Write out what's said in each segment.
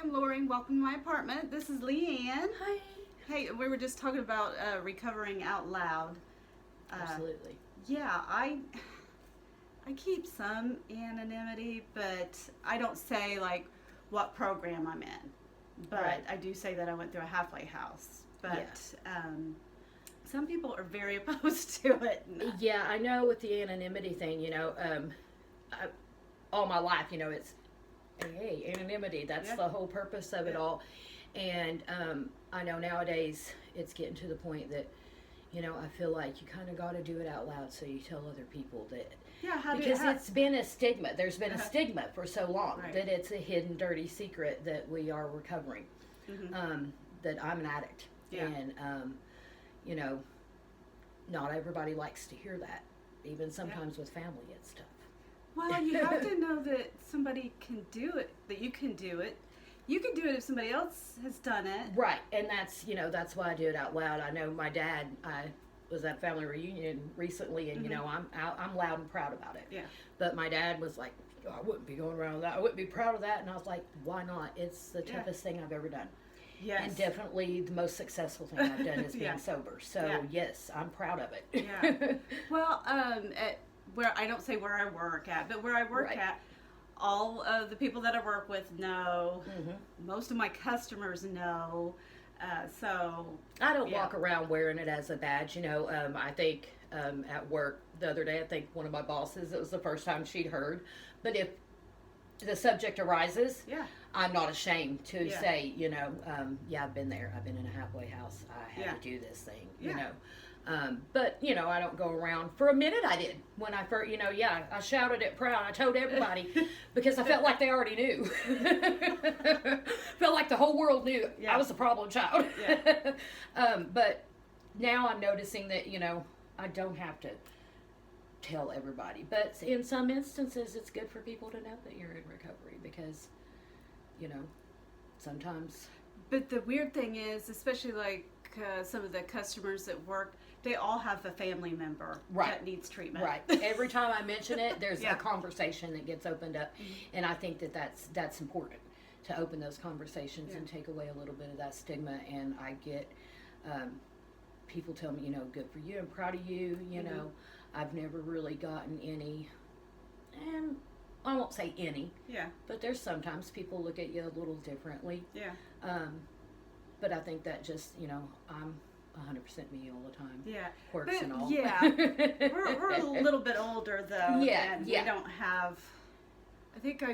I'm Lori. Welcome to my apartment. This is LeighAnn. Hi. Hey, we were just talking about recovering out loud. Absolutely. Yeah, I keep some anonymity, but I don't say like what program I'm in. But Right. I do say that I went through a halfway house. But Yeah. some people are very opposed to it. Yeah, I know with the anonymity thing, all my life, it's hey, anonymity. That's the whole purpose of it all. And I know nowadays it's getting to the point that, I feel like you kind of got to do it out loud so you tell other people that. Yeah, because it's been a stigma. There's been a stigma for so long Right. that it's a hidden, dirty secret that we are recovering. That I'm an addict. Yeah. And, not everybody likes to hear that. Even sometimes with family, it's tough. Well, you have to know that somebody can do it, that you can do it. You can do it if somebody else has done it. Right, and that's why I do it out loud. I know my dad, I was at a family reunion recently, and I'm loud and proud about it. Yeah. But my dad was like, I wouldn't be going around with that. I wouldn't be proud of that. And I was like, why not? It's the toughest thing I've ever done. Yes. And definitely the most successful thing I've done is being sober. So yes, I'm proud of it. Yeah. Well, where I don't say where I work at, but where I work at, all of the people that I work with know. Most of my customers know. So I don't walk around wearing it as a badge. I think at work the other day, I think one of my bosses, it was the first time she'd heard. But if the subject arises, I'm not ashamed to say, I've been there. I've been in a halfway house. I had to do this thing, But, I don't go around. For a minute I did. When I first, I shouted it proud. I told everybody because I felt like they already knew. Felt like the whole world knew I was the problem child. But now I'm noticing that, I don't have to tell everybody. But in some instances, it's good for people to know that you're in recovery because, sometimes. But the weird thing is, especially like some of the customers at work, they all have a family member that needs treatment. Right. Every time I mention it, there's a conversation that gets opened up, and I think that's important to open those conversations and take away a little bit of that stigma. And I get people tell me, good for you, I'm proud of you. I've never really gotten any, and I won't say any, but there's sometimes people look at you a little differently. But I think that just, I'm 100% me all the time. Quirks and all. We're a little bit older though. And we don't have, I think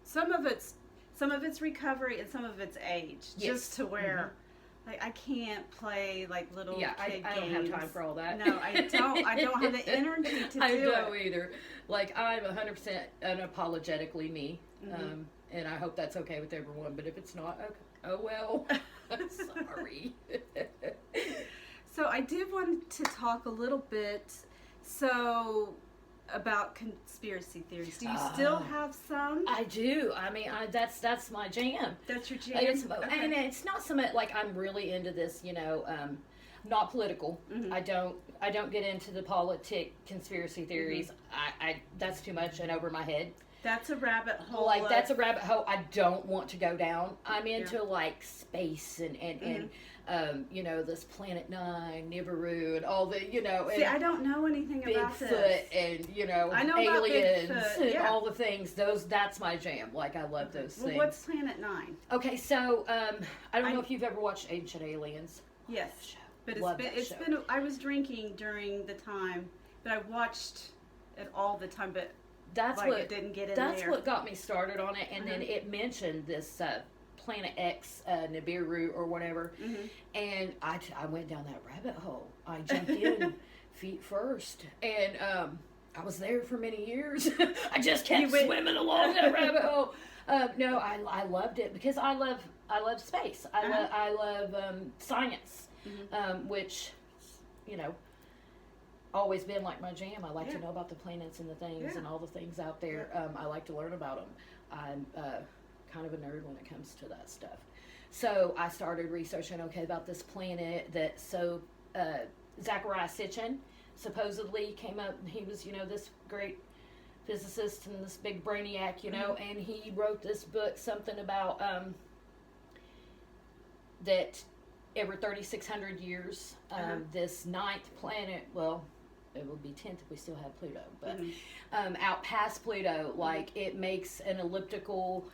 some of it's recovery and some of it's age. Just to where like I can't play like little kid games. I don't have time for all that. No, I don't. I don't have the energy to do it. I don't either. Like I'm 100% unapologetically me. And I hope that's okay with everyone. But if it's not, okay. Oh well. I'm sorry. So I did want to talk a little bit about conspiracy theories. Do you still have some? I do. I mean, that's my jam. That's your jam? And it's not so much like I'm really into this, not political. I don't get into the conspiracy theories. I that's too much and over my head. That's a rabbit hole. Like, that's a rabbit hole I don't want to go down. I'm into, like, space and this Planet 9, Nibiru, and all the, See, I don't know anything about this. Bigfoot and, I know aliens about Bigfoot, and all the things. That's my jam. Like, I love those things. Well, what's Planet 9? Okay, so, I don't know if you've ever watched Ancient Aliens. Yes. But it's been, I was drinking during the time, but I watched it all the time, but it didn't get in that's there. what got me started on it, and then it mentioned this Planet X, Nibiru or whatever, and I went down that rabbit hole. I jumped in feet first, and I was there for many years. I just kept swimming along that rabbit hole. No, I loved it because I love space. I love science, which always been like my jam. I like to know about the planets and the things and all the things out there. I like to learn about them. I'm kind of a nerd when it comes to that stuff. So I started researching, about this planet that, Zachariah Sitchin supposedly came up, and he was, this great physicist and this big brainiac, and he wrote this book, something about that every 3,600 years, this ninth planet, well, it will be 10th if we still have Pluto, but out past Pluto, like it makes an elliptical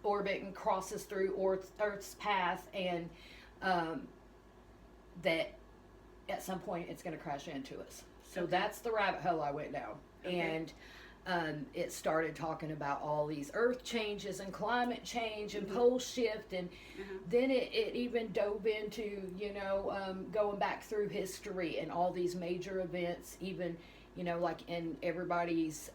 orbit and crosses through Earth's path, and that at some point it's going to crash into us. So that's the rabbit hole I went down. And it started talking about all these earth changes and climate change and pole shift, and then it even dove into, you know, going back through history and all these major events, even, you know, like in everybody's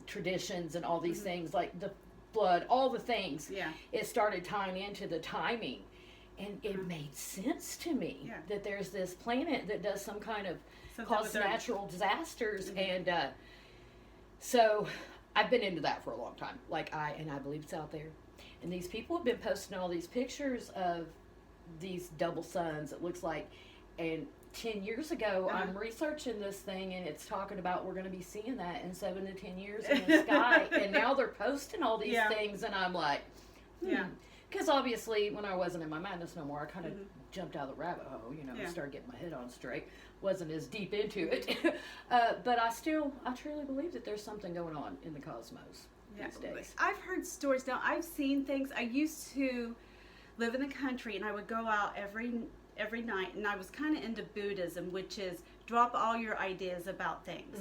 traditions and all these things, like the flood, all the things. It started tying into the timing, and it made sense to me that there's this planet that does some kind of cause natural disasters, and so I've been into that for a long time. Like I believe it's out there. And these people have been posting all these pictures of these double suns, it looks like. And 10 years ago, I'm researching this thing, and it's talking about we're going to be seeing that in 7 to 10 years in the sky. And now they're posting all these things, and I'm like, Because obviously, when I wasn't in my madness no more, I kind of jumped out of the rabbit hole, you know, and started getting my head on straight. Wasn't as deep into it. But I truly believe that there's something going on in the cosmos these days. I've heard stories. Now, I've seen things. I used to live in the country, and I would go out every night, and I was kind of into Buddhism, which is drop all your ideas about things.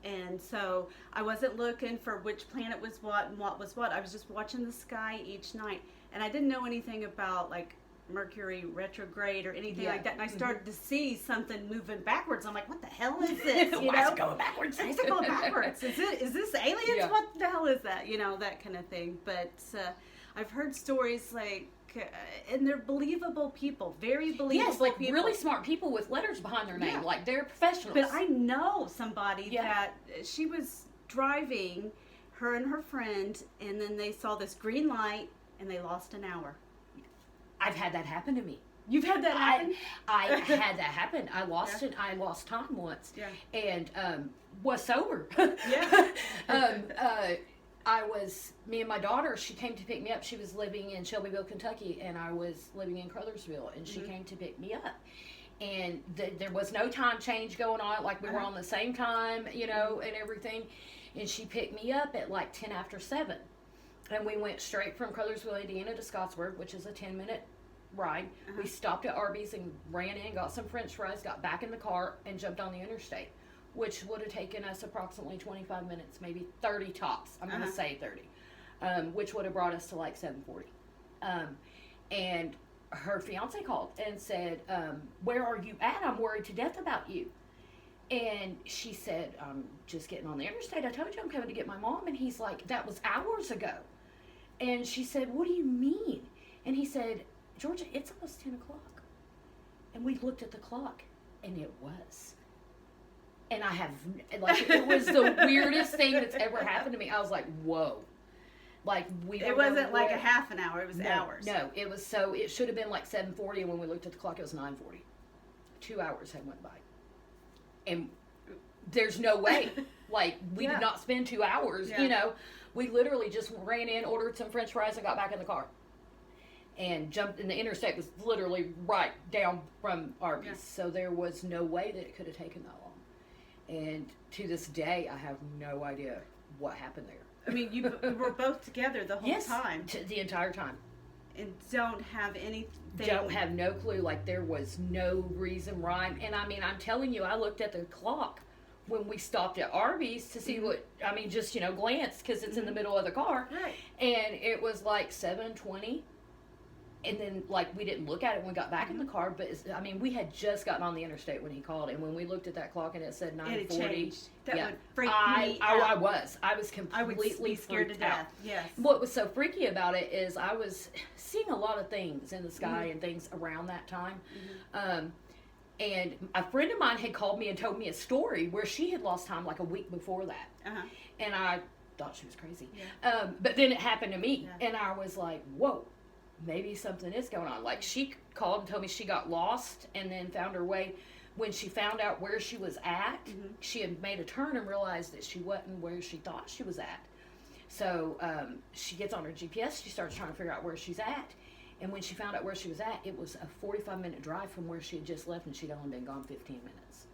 And so I wasn't looking for which planet was what and what was what. I was just watching the sky each night, and I didn't know anything about, like, Mercury retrograde or anything like that, and I started to see something moving backwards. I'm like, what the hell is this? You Why is it going backwards? Why is it going backwards? Is this aliens? What the hell is that? You know, that kind of thing. But I've heard stories like, and they're believable people, very believable people. Really smart people with letters behind their name, like they're professionals. But I know somebody that she was driving, her and her friend, and then they saw this green light, and they lost an hour. I've had that happen to me. You've had that happen? I had that happen. I lost it. I lost time once, and was sober. Me and my daughter, she came to pick me up. She was living in Shelbyville, Kentucky, and I was living in Crothersville, and she came to pick me up. And there was no time change going on, like we were on the same time, you know, and everything. And she picked me up at like 10 after 7. And we went straight from Crothersville, Indiana to Scottsburg, which is a 10-minute ride. We stopped at Arby's and ran in, got some french fries, got back in the car, and jumped on the interstate, which would have taken us approximately 25 minutes, maybe 30 tops. I'm going to say 30, which would have brought us to like 7:40. And her fiance called and said, where are you at? I'm worried to death about you. And she said, I'm just getting on the interstate. I told you I'm coming to get my mom. And he's like, that was hours ago. And she said, what do you mean? And he said, Georgia, it's almost 10 o'clock. And we looked at the clock, and it was. And it was the weirdest thing that's ever happened to me. I was like, whoa. Like, it wasn't like a half an hour, it was hours. No, it should have been like 7:40, and when we looked at the clock, it was 9:40. 2 hours had went by. And there's no way. Like, we did not spend 2 hours, you know. We literally just ran in, ordered some french fries, and got back in the car. And jumped, and the interstate was literally right down from Arby's. So there was no way that it could have taken that long. And to this day, I have no idea what happened there. I mean, you were both together the whole time. The entire time. And don't have anything. Don't have no clue. Like, there was no reason, rhyme. And I mean, I'm telling you, I looked at the clock when we stopped at Arby's to see what, I mean, just, you know, glance, because it's in the middle of the car. Right. And it was like 7:20. And then, like, we didn't look at it when we got back in the car, but, I mean, we had just gotten on the interstate when he called, and when we looked at that clock and it said 9:40. That would freak me out. I was completely scared to death. Yes. What was so freaky about it is I was seeing a lot of things in the sky and things around that time. And a friend of mine had called me and told me a story where she had lost time like a week before that. And I thought she was crazy. But then it happened to me, and I was like, whoa. Maybe something is going on. Like, she called and told me she got lost and then found her way. When she found out where she was at, she had made a turn and realized that she wasn't where she thought she was at. So she gets on her GPS. She starts trying to figure out where she's at. And when she found out where she was at, it was a 45-minute drive from where she had just left, and she'd only been gone 15 minutes.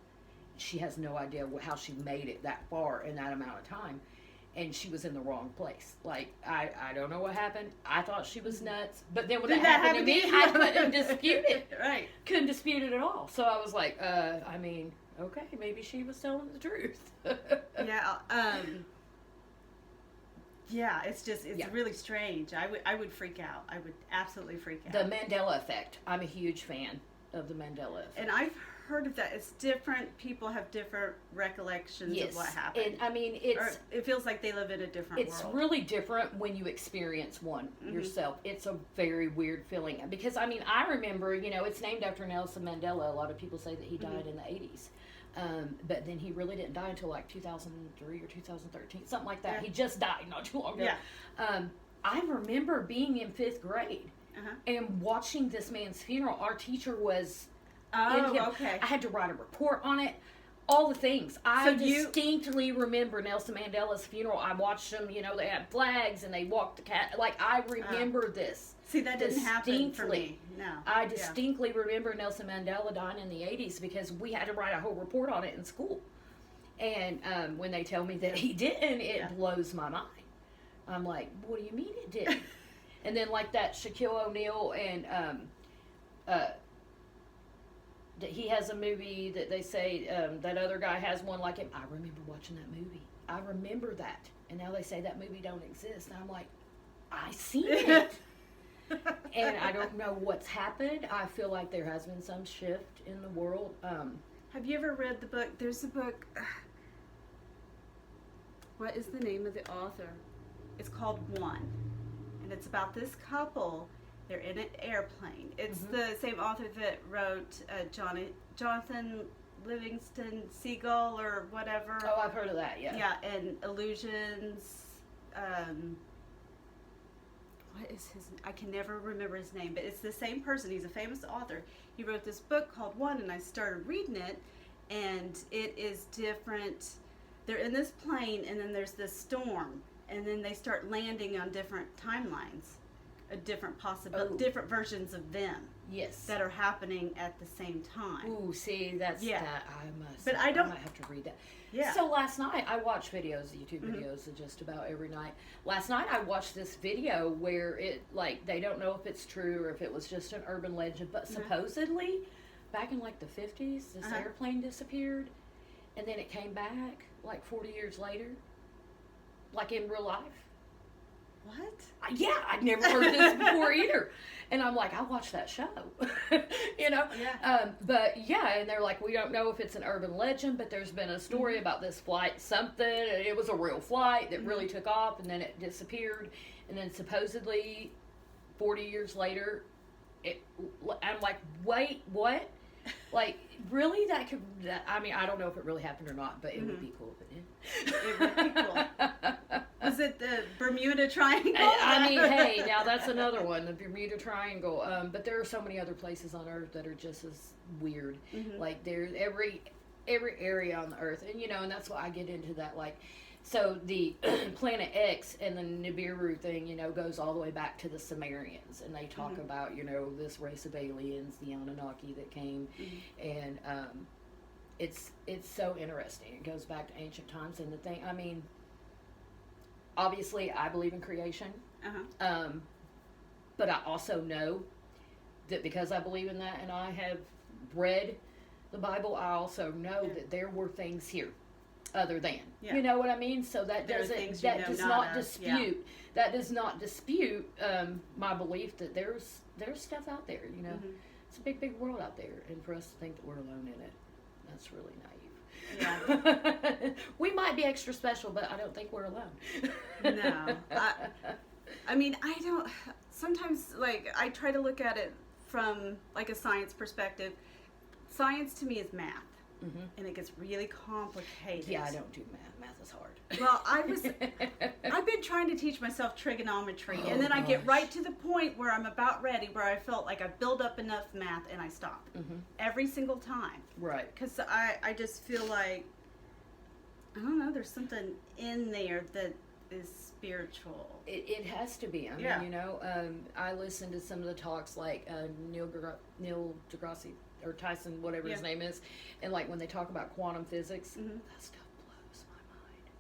She has no idea how she made it that far in that amount of time. And she was in the wrong place. Like, I don't know what happened. I thought she was nuts. But then when that happened to me, I couldn't dispute it. Right. Couldn't dispute it at all. So I was like, I mean, okay, maybe she was telling the truth. Yeah. Yeah, it's really strange. I would freak out. I would absolutely freak out. The Mandela effect. I'm a huge fan of the Mandela effect. And I've heard of that. It's different. People have different recollections of what happened. And I mean, it feels like they live in a different world. It's really different when you experience one yourself. It's a very weird feeling. Because, I mean, I remember, it's named after Nelson Mandela. A lot of people say that he died in the 80s. But then he really didn't die until like 2003 or 2013, something like that. Yeah. He just died not too long ago. Yeah. I remember being in 5th grade and watching this man's funeral. Our teacher was okay. I had to write a report on it. All the things. I distinctly remember Nelson Mandela's funeral. I watched them, they had flags and they walked the cat. Like, I remember this. See, that didn't happen for me. No. I distinctly remember Nelson Mandela dying in the 80s because we had to write a whole report on it in school. And when they tell me that he didn't, it blows my mind. I'm like, what do you mean it didn't? And then like that Shaquille O'Neal and he has a movie that they say that other guy has one like him. I remember watching that movie. I remember that. And now they say that movie don't exist. And I'm like, I seen it. And I don't know what's happened. I feel like there has been some shift in the world. Have you ever read the book? There's a book. What is the name of the author? It's called One. And it's about this couple. They're in an airplane. It's the same author that wrote Jonathan Livingston Seagull or whatever. Oh, I've heard of that, yeah. Yeah, and Illusions. What is his name? I can never remember his name, but it's the same person. He's a famous author. He wrote this book called One, and I started reading it, and it is different. They're in this plane, and then there's this storm, and then they start landing on different timelines. Different different versions of them. Yes. That are happening at the same time. Ooh, see, that's that I must. But I might have to read that. Yeah. So last night I watched videos, YouTube videos, just about every night. Last night I watched this video where they don't know if it's true or if it was just an urban legend, but supposedly back in like the 50s, this airplane disappeared, and then it came back like 40 years later, like in real life. What? Yeah, I'd never heard this before either. And I'm like, I watched that show, Yeah. But yeah, and they're like, we don't know if it's an urban legend, but there's been a story about this flight, something, and it was a real flight that really took off, and then it disappeared, and then supposedly 40 years later, I'm like, wait, what? Like, really? I mean, I don't know if it really happened or not, but it would be cool if it did. It would be cool. Was it the Bermuda Triangle? I mean, hey, now that's another one, the Bermuda Triangle. But there are so many other places on Earth that are just as weird. Like, there's every area on the Earth. And, and that's why I get into that, like, so the Planet X and the Nibiru thing, goes all the way back to the Sumerians. And they talk about, this race of aliens, the Anunnaki that came. And it's so interesting. It goes back to ancient times. And the thing, I mean, obviously I believe in creation. But I also know that because I believe in that and I have read the Bible, I also know that there were things here. Other than, you know what I mean? So that does not dispute my belief that there's stuff out there. It's a big world out there, and for us to think that we're alone in it, that's really naive. Yeah. We might be extra special, but I don't think we're alone. No, I mean, I don't. Sometimes, like, I try to look at it from like a science perspective. Science to me is math. And it gets really complicated. Yeah, I don't do math. Math is hard. Well, I've been trying to teach myself trigonometry, and then I get right to the point where I'm about ready, where I felt like I've built up enough math, and I stop. Every single time. Right. Because I just feel like, I don't know, there's something in there that is spiritual. It has to be. I mean, you know, I listened to some of the talks like Neil deGrasse or Tyson, whatever his name is, and like when they talk about quantum physics, that stuff blows my mind.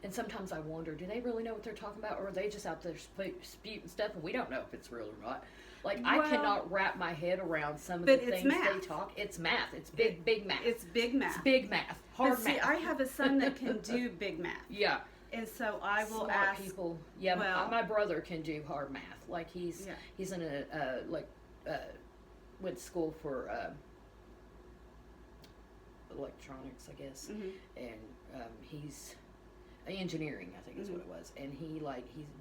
And sometimes I wonder, do they really know what they're talking about, or are they just out there spewing stuff and we don't know if it's real or not? Like, I cannot wrap my head around some of the things they talk. It's math. It's big math. It's big math. It's big math. Hard math. See, I have a son that can do big math. Yeah. And so I will Smart ask people. Yeah, my brother can do hard math. Like, he's in went to school for electronics, I guess. And he's engineering, I think is what it was. And he's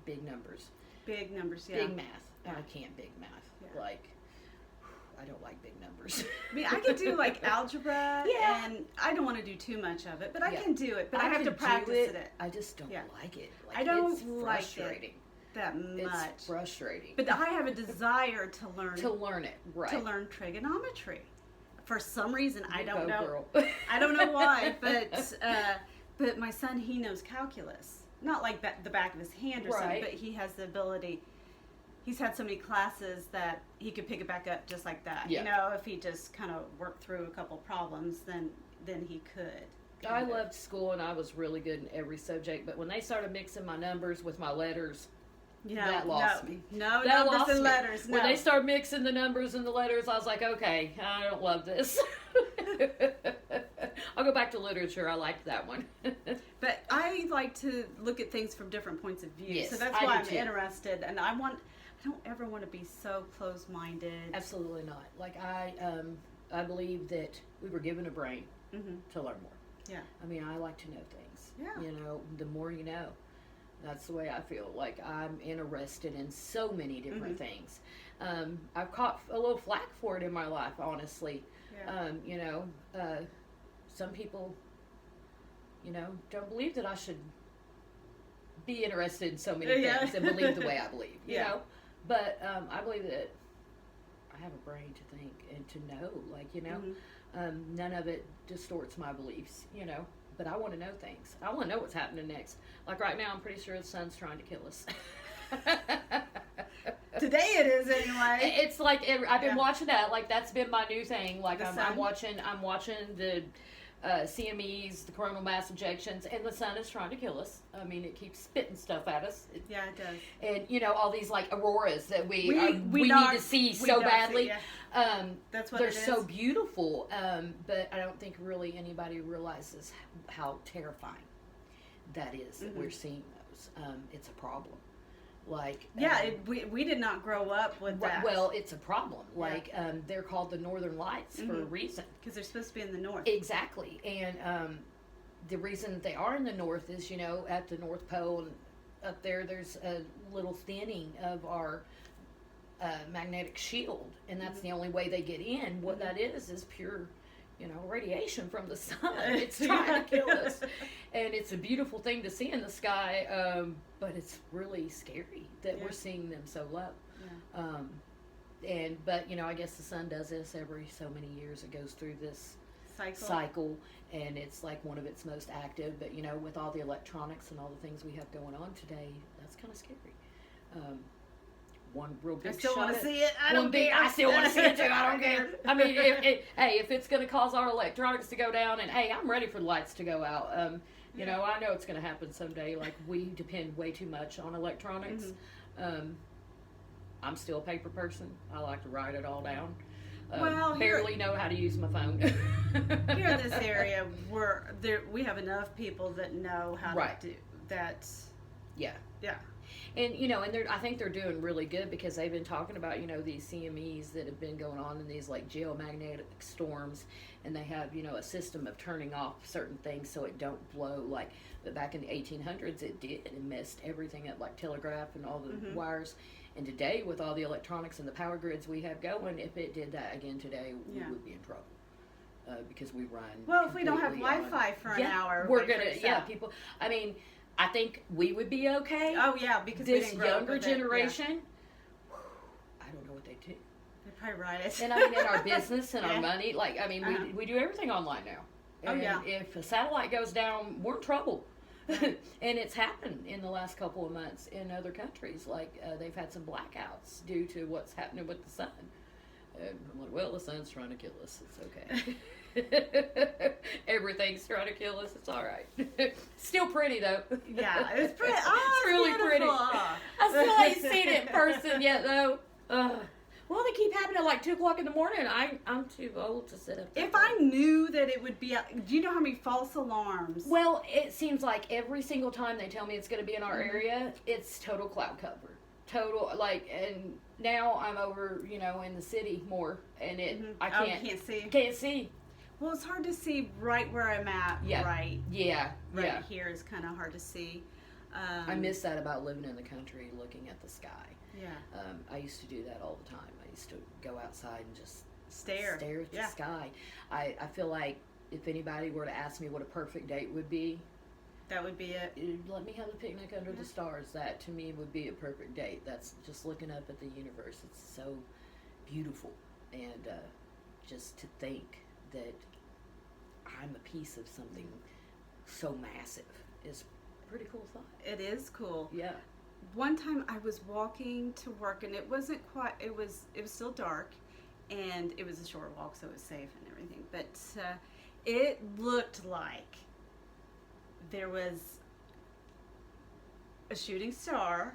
big numbers. Big numbers, Big math. I can't big math. Like, I don't like big numbers. I mean, I can do like algebra, and I don't want to do too much of it, but I can do it. But I have to practice it. I just don't like it. Like, I don't it's frustrating. Like it that much. It's frustrating. But I have a desire to learn. To learn it, right? To learn trigonometry. For some reason, I don't know. Girl. I don't know why, but my son, he knows calculus. Not like the back of his hand or something, but he has the ability. He's had so many classes that he could pick it back up just like that. You know, if he just kind of worked through a couple problems, then he could. I loved school and I was really good in every subject, but when they started mixing my numbers with my letters, that lost me. No, that numbers lost and me. letters. No. When they started mixing the numbers and the letters, I was like, okay, I don't love this. I'll go back to literature. I liked that one. But I like to look at things from different points of view. Yes, so that's why I'm interested, and I don't ever want to be so closed-minded. Absolutely not. Like, I believe that we were given a brain to learn more. Yeah. I mean, I like to know things. Yeah. You know, the more you know. That's the way I feel. Like, I'm interested in so many different things. I've caught a little flack for it in my life, honestly. Yeah. You know, some people, you know, don't believe that I should be interested in so many things and believe the way I believe, you know. But I believe that I have a brain to think and to know, like, you know, none of it distorts my beliefs, you know. But I want to know things. I want to know what's happening next. Like right now, I'm pretty sure the sun's trying to kill us. Today it is anyway. It's like I've been watching that. Like, that's been my new thing. Like, I'm watching the CMEs, the coronal mass ejections, and the sun is trying to kill us. I mean, it keeps spitting stuff at us. It does. And, you know, all these, like, auroras that we need to see so badly. That's what they're it is. so beautiful, but I don't think really anybody realizes how terrifying that is that we're seeing those. It's a problem. Like, we did not grow up with that. Well, it's a problem. Like, they're called the Northern Lights for a reason. Because they're supposed to be in the north. Exactly. And the reason that they are in the north is, you know, at the North Pole and up there's a little thinning of our magnetic shield, and that's the only way they get in. What that is pure, you know, radiation from the sun. It's trying to kill us. And it's a beautiful thing to see in the sky, but it's really scary that we're seeing them so low. But, you know, I guess the sun does this every so many years. It goes through this cycle, and it's like one of its most active. But, you know, with all the electronics and all the things we have going on today, that's kind of scary. One real big I still shot want at, to see it. I still want to see it too. I don't care. I mean, if it's going to cause our electronics to go down, and hey, I'm ready for the lights to go out. You know, I know it's going to happen someday. Like, we depend way too much on electronics. I'm still a paper person. I like to write it all down. Barely know how to use my phone. Here in this area, we have enough people that know how to do that. Yeah. And, you know, I think they're doing really good because they've been talking about, you know, these CMEs that have been going on in these, like, geomagnetic storms, and they have, you know, a system of turning off certain things so it don't blow, like, but back in the 1800s it did, and messed everything up, like telegraph and all the wires. And today, with all the electronics and the power grids we have going, if it did that again today, we would be in trouble. Because we run. Well, if we don't have Wi-Fi for an hour, we're gonna. People. I mean, I think we would be okay. Oh yeah, because this we didn't grow younger up with generation. I don't know what they do. They probably write it. And I mean, in our business and our money, like, I mean, we do everything online now. And if a satellite goes down, we're in trouble. And it's happened in the last couple of months in other countries. Like, they've had some blackouts due to what's happening with the sun. I'm like, well, the sun's trying to kill us. It's okay. Everything's trying to kill us. It's all right. Still pretty, though. Yeah, it's pretty. Oh, it's really beautiful. pretty. I still ain't seen it in person yet, though. Well, they keep happening at like 2 o'clock in the morning. I'm too old to sit up there. If I knew that it would be, do you know how many false alarms? Well, it seems like every single time they tell me it's going to be in our area, it's total cloud cover. Total, like, and now I'm over, in the city more, and I can't see. Can't see. Well, it's hard to see right where I'm at. Yeah. Right. Yeah. Right here is kind of hard to see. I miss that about living in the country, looking at the sky. Yeah. I used to do that all the time. I used to go outside and just stare at the sky. I feel like if anybody were to ask me what a perfect date would be, that would be it. Let me have a picnic under the stars. That, to me, would be a perfect date. That's just looking up at the universe. It's so beautiful. And just to think that I'm a piece of something so massive is a pretty cool thought. It is cool. Yeah. One time I was walking to work, and it wasn't quite, it was still dark, and it was a short walk, so it was safe and everything. But it looked like there was a shooting star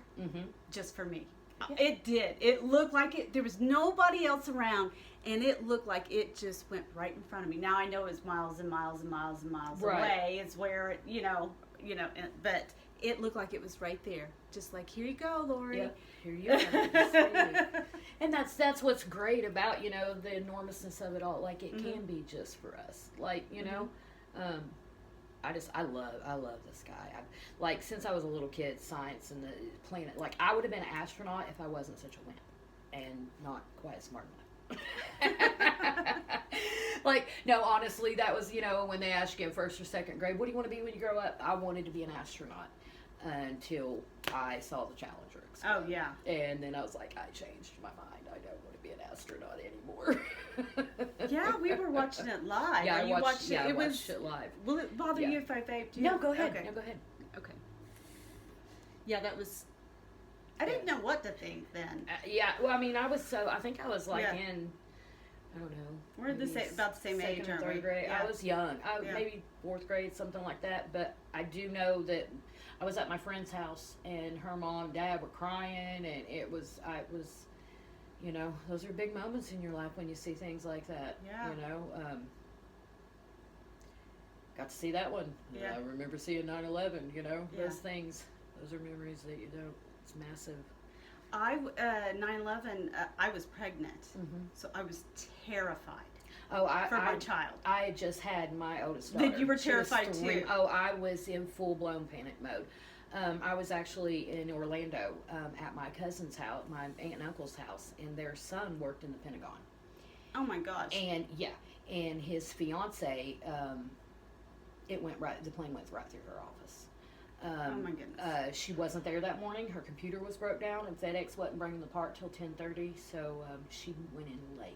just for me. Yeah. It did. It looked like it. There was nobody else around, and it looked like it just went right in front of me. Now I know it's miles and miles and miles and miles away. It's where it, but it looked like it was right there. Just like, here you go, Lori. Yep. Here you are. And that's what's great about, the enormousness of it all. Like, it can be just for us. Like, I love the sky. Like, since I was a little kid, science and the planet, like, I would have been an astronaut if I wasn't such a wimp and not quite smart enough. Like, no, honestly, that was, when they asked you in first or second grade, what do you want to be when you grow up? I wanted to be an astronaut until I saw the Challenger explode. Oh, yeah. And then I was like, I changed my mind. I don't want to be an astronaut anymore. Yeah, we were watching it live. Yeah, I watched it live. Will it bother you if I vaped you? No, go ahead. Okay. No, go ahead. Okay. Yeah, that was... I didn't know what to think then. Well, I mean, I think I was like in... I don't know. We're about the same age, aren't we? Third grade. Yeah. I was young. Maybe fourth grade, something like that. But I do know that I was at my friend's house, and her mom and dad were crying, and those are big moments in your life when you see things like that. Yeah. Got to see that one. Yeah. I remember seeing 9/11. Yeah. Those things. Those are memories that you don't. It's massive. 9/11, I was pregnant, so I was terrified. For my child. I had just had my oldest daughter. You were terrified too. Oh, I was in full-blown panic mode. I was actually in Orlando at my cousin's house, my aunt and uncle's house, and their son worked in the Pentagon. Oh my gosh. And his fiance, the plane went right through her office. Oh my goodness. She wasn't there that morning. Her computer was broke down, and FedEx wasn't bringing the part till 10:30, so she went in late.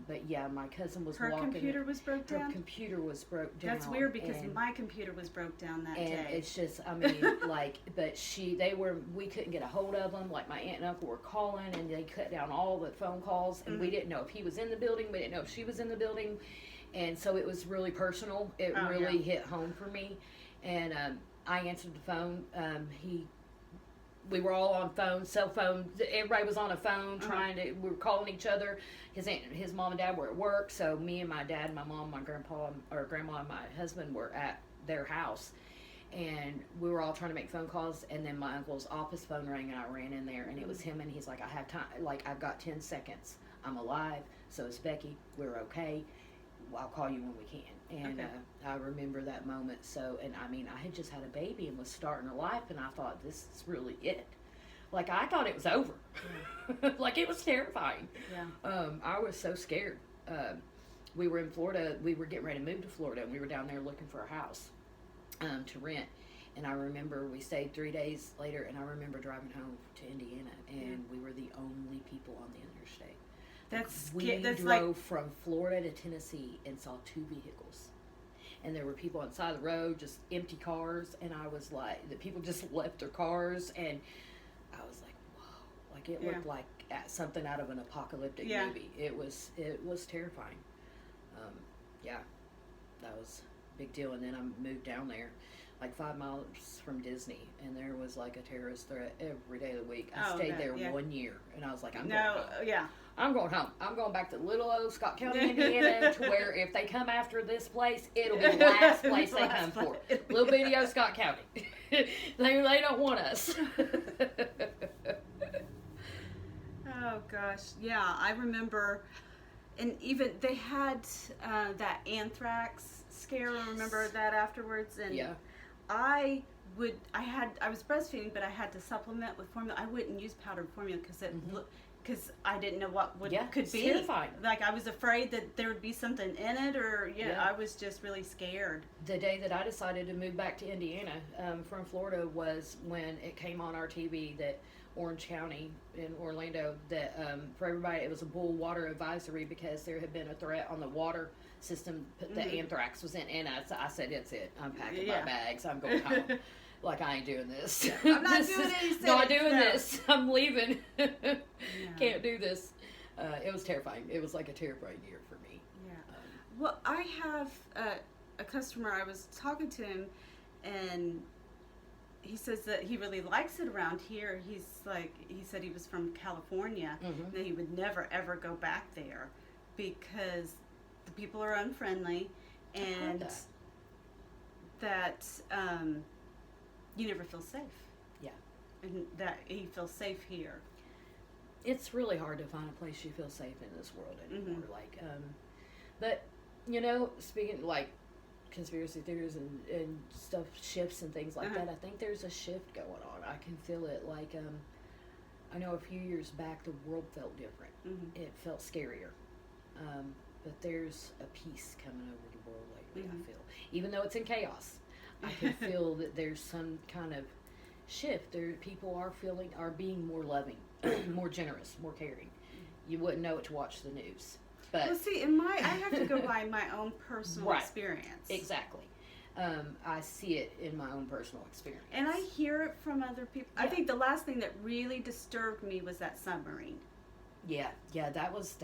But yeah, my cousin was walking. Her computer was broke down? Her computer was broke down. That's weird because my computer was broke down that day. And it's just, we couldn't get a hold of them. Like, my aunt and uncle were calling, and they cut down all the phone calls, and we didn't know if he was in the building. We didn't know if she was in the building. And so it was really personal. It really hit home for me. And I answered the phone. We were all on phones, cell phone. Everybody was on a phone we were calling each other. His mom and dad were at work, so me and my dad, my mom, my grandma, and my husband were at their house. And we were all trying to make phone calls, and then my uncle's office phone rang, and I ran in there, and it was him, and he's like, I have time, like, I've got 10 seconds. I'm alive, so is Becky. We're okay. I'll call you when we can. And I remember that moment. So, and I mean, I had just had a baby and was starting a life, and I thought, this is really it. Like, I thought it was over. Yeah. Like, it was terrifying. Yeah. I was so scared. We were in Florida. We were getting ready to move to Florida, and we were down there looking for a house to rent. And I remember we stayed 3 days later, and I remember driving home to Indiana, and we were the only people on the interstate. We drove from Florida to Tennessee and saw 2 vehicles. and there were people on the side of the road, just empty cars, and I was like, the people just left their cars, and I was like, whoa, like it looked like something out of an apocalyptic movie. It was terrifying. Yeah, that was a big deal. And then I moved down there, like 5 miles from Disney, and there was like a terrorist threat every day of the week. I stayed there 1 year, and I was like, I'm going home. I'm going home. I'm going back to little old Scott County, Indiana, to where if they come after this place, it'll be the last place they come for. Little bitty old Scott County. they don't want us. Oh gosh, yeah, I remember, and even they had that anthrax scare. Remember that afterwards, and I was breastfeeding, but I had to supplement with formula. I wouldn't use powdered formula because I didn't know what could be. Terrifying. Like I was afraid that there would be something in it, or I was just really scared. The day that I decided to move back to Indiana from Florida was when it came on our TV that Orange County in Orlando, that for everybody it was a bull water advisory because there had been a threat on the water system that anthrax was in, and I said, it's it. I'm packing my bags. I'm going home. Like, I ain't doing this. I'm not doing it. Not doing this. I'm leaving. Can't do this. It was terrifying. It was like a terrifying year for me. Yeah. Well, I have a customer. I was talking to him, and he says that he really likes it around here. He said he was from California, that he would never ever go back there because the people are unfriendly, and that you never feel safe. Yeah. And that he feels safe here. It's really hard to find a place you feel safe in this world anymore. Like, but speaking like conspiracy theories and stuff, shifts and things like that, I think there's a shift going on. I can feel it. Like, I know a few years back the world felt different. It felt scarier. But there's a peace coming over the world lately, I feel. Even though it's in chaos, I can feel that there's some kind of shift. People are being more loving, more generous, more caring. You wouldn't know it to watch the news. But well, see, I have to go by my own personal experience. Exactly. I see it in my own personal experience. And I hear it from other people. I think the last thing that really disturbed me was that submarine. Yeah, that was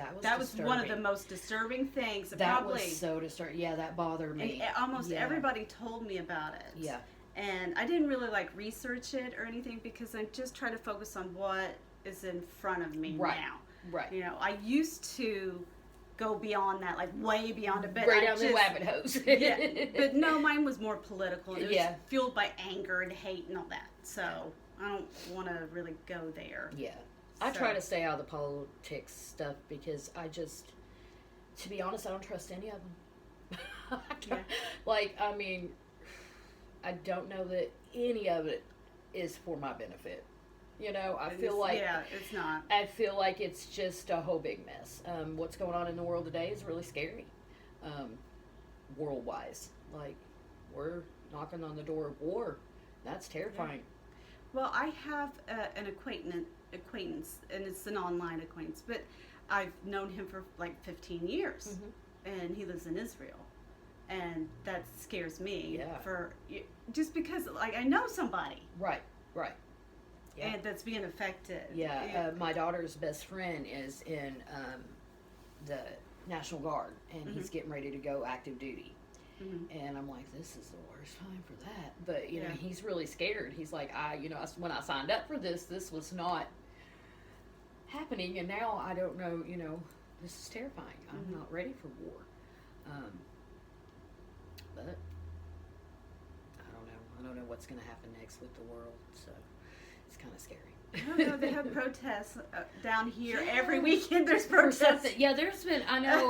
one of the most disturbing things. That was so disturbing. Yeah, that bothered me. And almost everybody told me about it. Yeah. And I didn't really research it or anything because I just try to focus on what is in front of me now. Right. I used to go beyond that, way beyond it. But right down the rabbit hose. But no, mine was more political. It was fueled by anger and hate and all that. So I don't want to really go there. Yeah. I try to stay out of the politics stuff because to be honest, I don't trust any of them. I don't know that any of it is for my benefit. I feel like it's not. I feel like it's just a whole big mess. What's going on in the world today is really scary, world-wise. Like, we're knocking on the door of war. That's terrifying. Yeah. Well, I have an acquaintance, and it's an online acquaintance, but I've known him for 15 years, and he lives in Israel, and that scares me. Just because I know somebody. Right. Yeah. And that's being affected. Yeah, my daughter's best friend is in the National Guard, and he's getting ready to go active duty. And I'm like, this is the worst time for that. But, he's really scared. He's like, when I signed up for this was not happening, and now I don't know, this is terrifying. I'm not ready for war. But I don't know what's going to happen next with the world, so it's kind of scary. I don't know, they have protests down here every weekend. There's protests. Yeah, there's been, I know.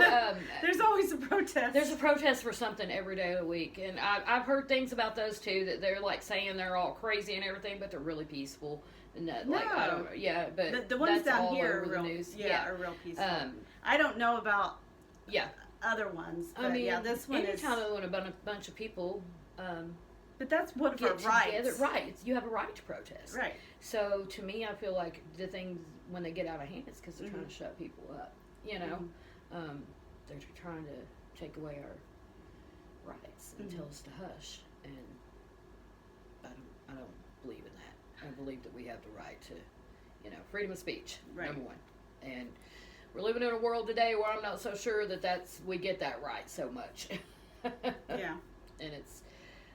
There's always a protest. There's a protest for something every day of the week, and I've heard things about those too, that they're saying they're all crazy and everything, but they're really peaceful. And I don't know, but the ones that's down all here over are real, the news. are real peaceful. I don't know about other ones, but this one is. Anytime when a bunch of people. But that's one of our rights. Right. You have a right to protest. Right. So, to me, I feel like the things, when they get out of hand, it's because they're trying to shut people up. They're trying to take away rights and tell us to hush. And I don't believe in that. I believe that we have the right to, freedom of speech, number one. And we're living in a world today where I'm not so sure that we get that right so much. Yeah. And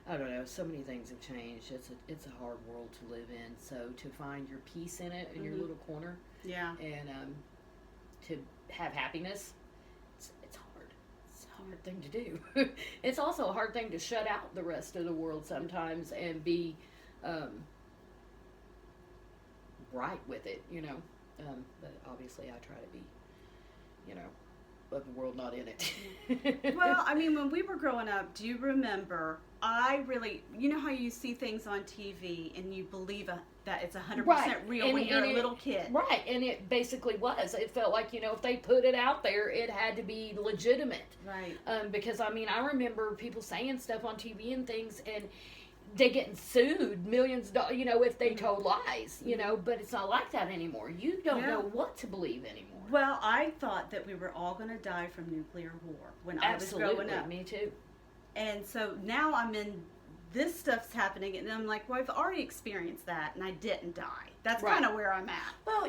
I don't know, so many things have changed. It's a hard world to live in. So to find your peace in it, in your little corner. Yeah. And to have happiness, it's hard. It's a hard thing to do. It's also a hard thing to shut out the rest of the world sometimes and be right with it, but obviously I try to be, of the world, not in it. Well, I mean, when we were growing up, do you remember, you know how you see things on TV and you believe that it's 100% real when you're a little kid. Right, and it basically was. It felt like, if they put it out there, it had to be legitimate. Right. Because, I remember people saying stuff on TV and things, and they getting sued millions of dollars, if they told lies, but it's not like that anymore. You don't know what to believe anymore. Well, I thought that we were all going to die from nuclear war when I was growing up. Me too. And so now this stuff's happening, and I'm like, well, I've already experienced that, and I didn't die. That's kind of where I'm at. Well,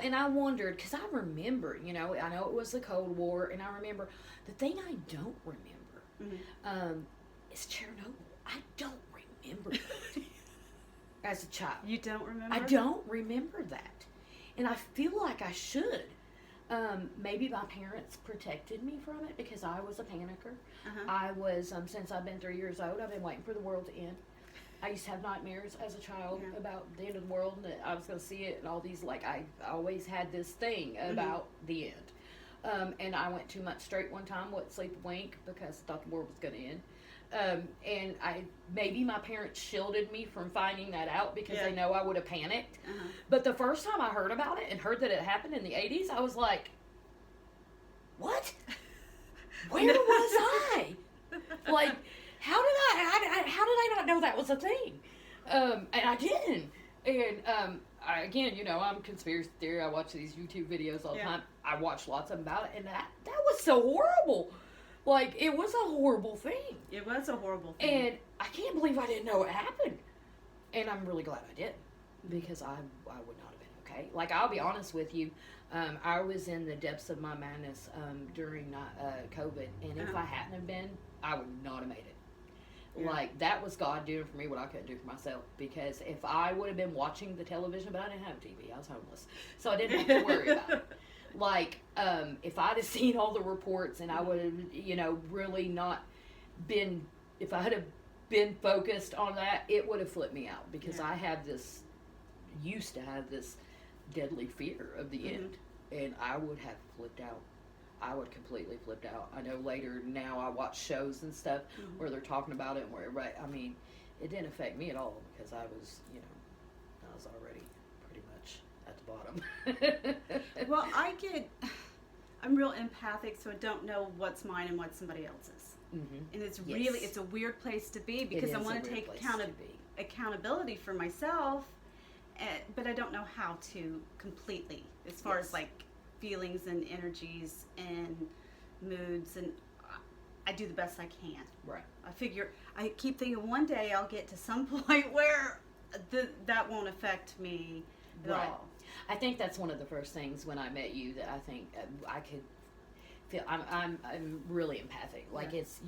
and I wondered, because I remember, I know it was the Cold War, and I remember, the thing I don't remember is Chernobyl. I don't remember that as a child. You don't remember? I don't remember that. And I feel like I should. Maybe my parents protected me from it because I was a panicker. I was, since I've been 3 years old, I've been waiting for the world to end. I used to have nightmares as a child about the end of the world and that I was going to see it and all these, I always had this thing about the end. And I went 2 months straight one time, wouldn't sleep a wink because I thought the world was going to end. And maybe my parents shielded me from finding that out because they know I would have panicked. But the first time I heard about it and heard that it happened in the 80s, I was like, what? Where was I? How did I not know that was a thing? And I didn't. And, again, I'm conspiracy theory. I watch these YouTube videos all the time. I watch lots of them about it. And that was so horrible. It was a horrible thing. It was a horrible thing. And I can't believe I didn't know it happened. And I'm really glad I did. Because I would not have been okay. I'll be honest with you. I was in the depths of my madness during COVID. And if I hadn't have been, I would not have made it. Yeah. That was God doing for me what I couldn't do for myself. Because if I would have been watching the television, but I didn't have TV. I was homeless. So I didn't have to worry about it. If I'd have seen all the reports and I would have, really not been, if I had been focused on that, it would have flipped me out because I used to have this deadly fear of the end, and I would have flipped out. I would completely flipped out. I know later now I watch shows and stuff where they're talking about it and where, it didn't affect me at all because I was, I was already pretty much at the bottom. Well, I'm real empathic, so I don't know what's mine and what's somebody else's. And it's really, it's a weird place to be because I want to take accountability for myself, but I don't know how to completely, as far as feelings and energies and moods, and I do the best I can. Right. I keep thinking one day I'll get to some point where that won't affect me at all. I think that's one of the first things when I met you that I think I could feel. I'm really empathic. It's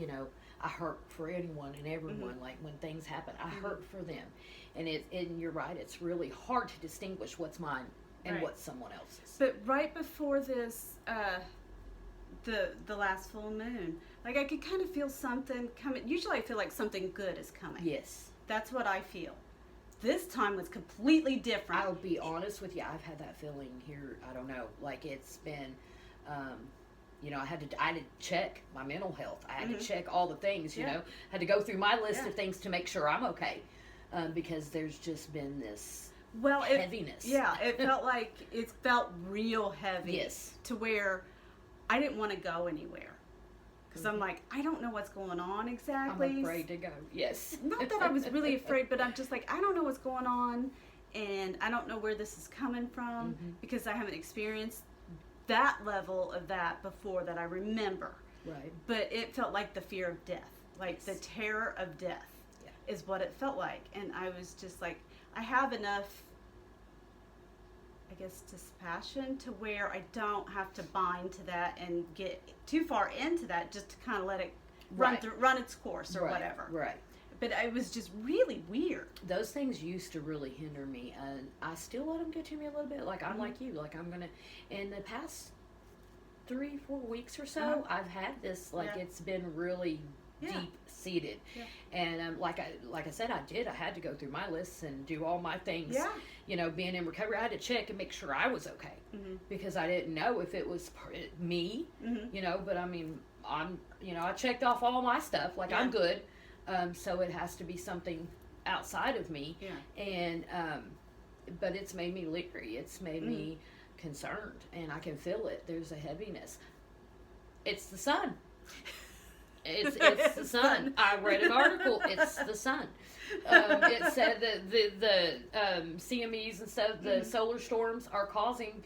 I hurt for anyone and everyone. When things happen, I hurt for them, and you're right. It's really hard to distinguish what's mine and what's someone else's. But right before this, the last full moon, I could kind of feel something coming. Usually, I feel like something good is coming. Yes, that's what I feel. This time was completely different. I'll be honest with you. I've had that feeling here. I don't know. It's been, I had to check my mental health. I had to check all the things. Had to go through my list of things to make sure I'm okay, because there's just been this heaviness. It felt real heavy. Yes, to where I didn't want to go anywhere. Because I'm I don't know what's going on exactly. I'm afraid to go. Yes. Not that I was really afraid, but I'm just I don't know what's going on, and I don't know where this is coming from because I haven't experienced that level of that before that I remember. Right. But it felt like the fear of death. like the terror of death is what it felt like. And I was just like, I have enough, I guess, dispassion to where I don't have to bind to that and get too far into that, just to kind of let it run its course or whatever. Right. But it was just really weird. Those things used to really hinder me, and I still let them get to me a little bit. Like, I'm like you. Like, I'm gonna, in the past 3-4 weeks or so, I've had this, like, it's been really deep seated. And like I said, I had to go through my lists and do all my things. You know, being in recovery, I had to check and make sure I was okay, because I didn't know if it was me, you know. But I mean, I checked off all my stuff, like I'm good. So it has to be something outside of me. And but it's made me leery. It's made me concerned, and I can feel it. There's a heaviness. It's the sun. It's the sun. I read an article. It's the sun. It said that the CMEs and stuff, the solar storms are causing,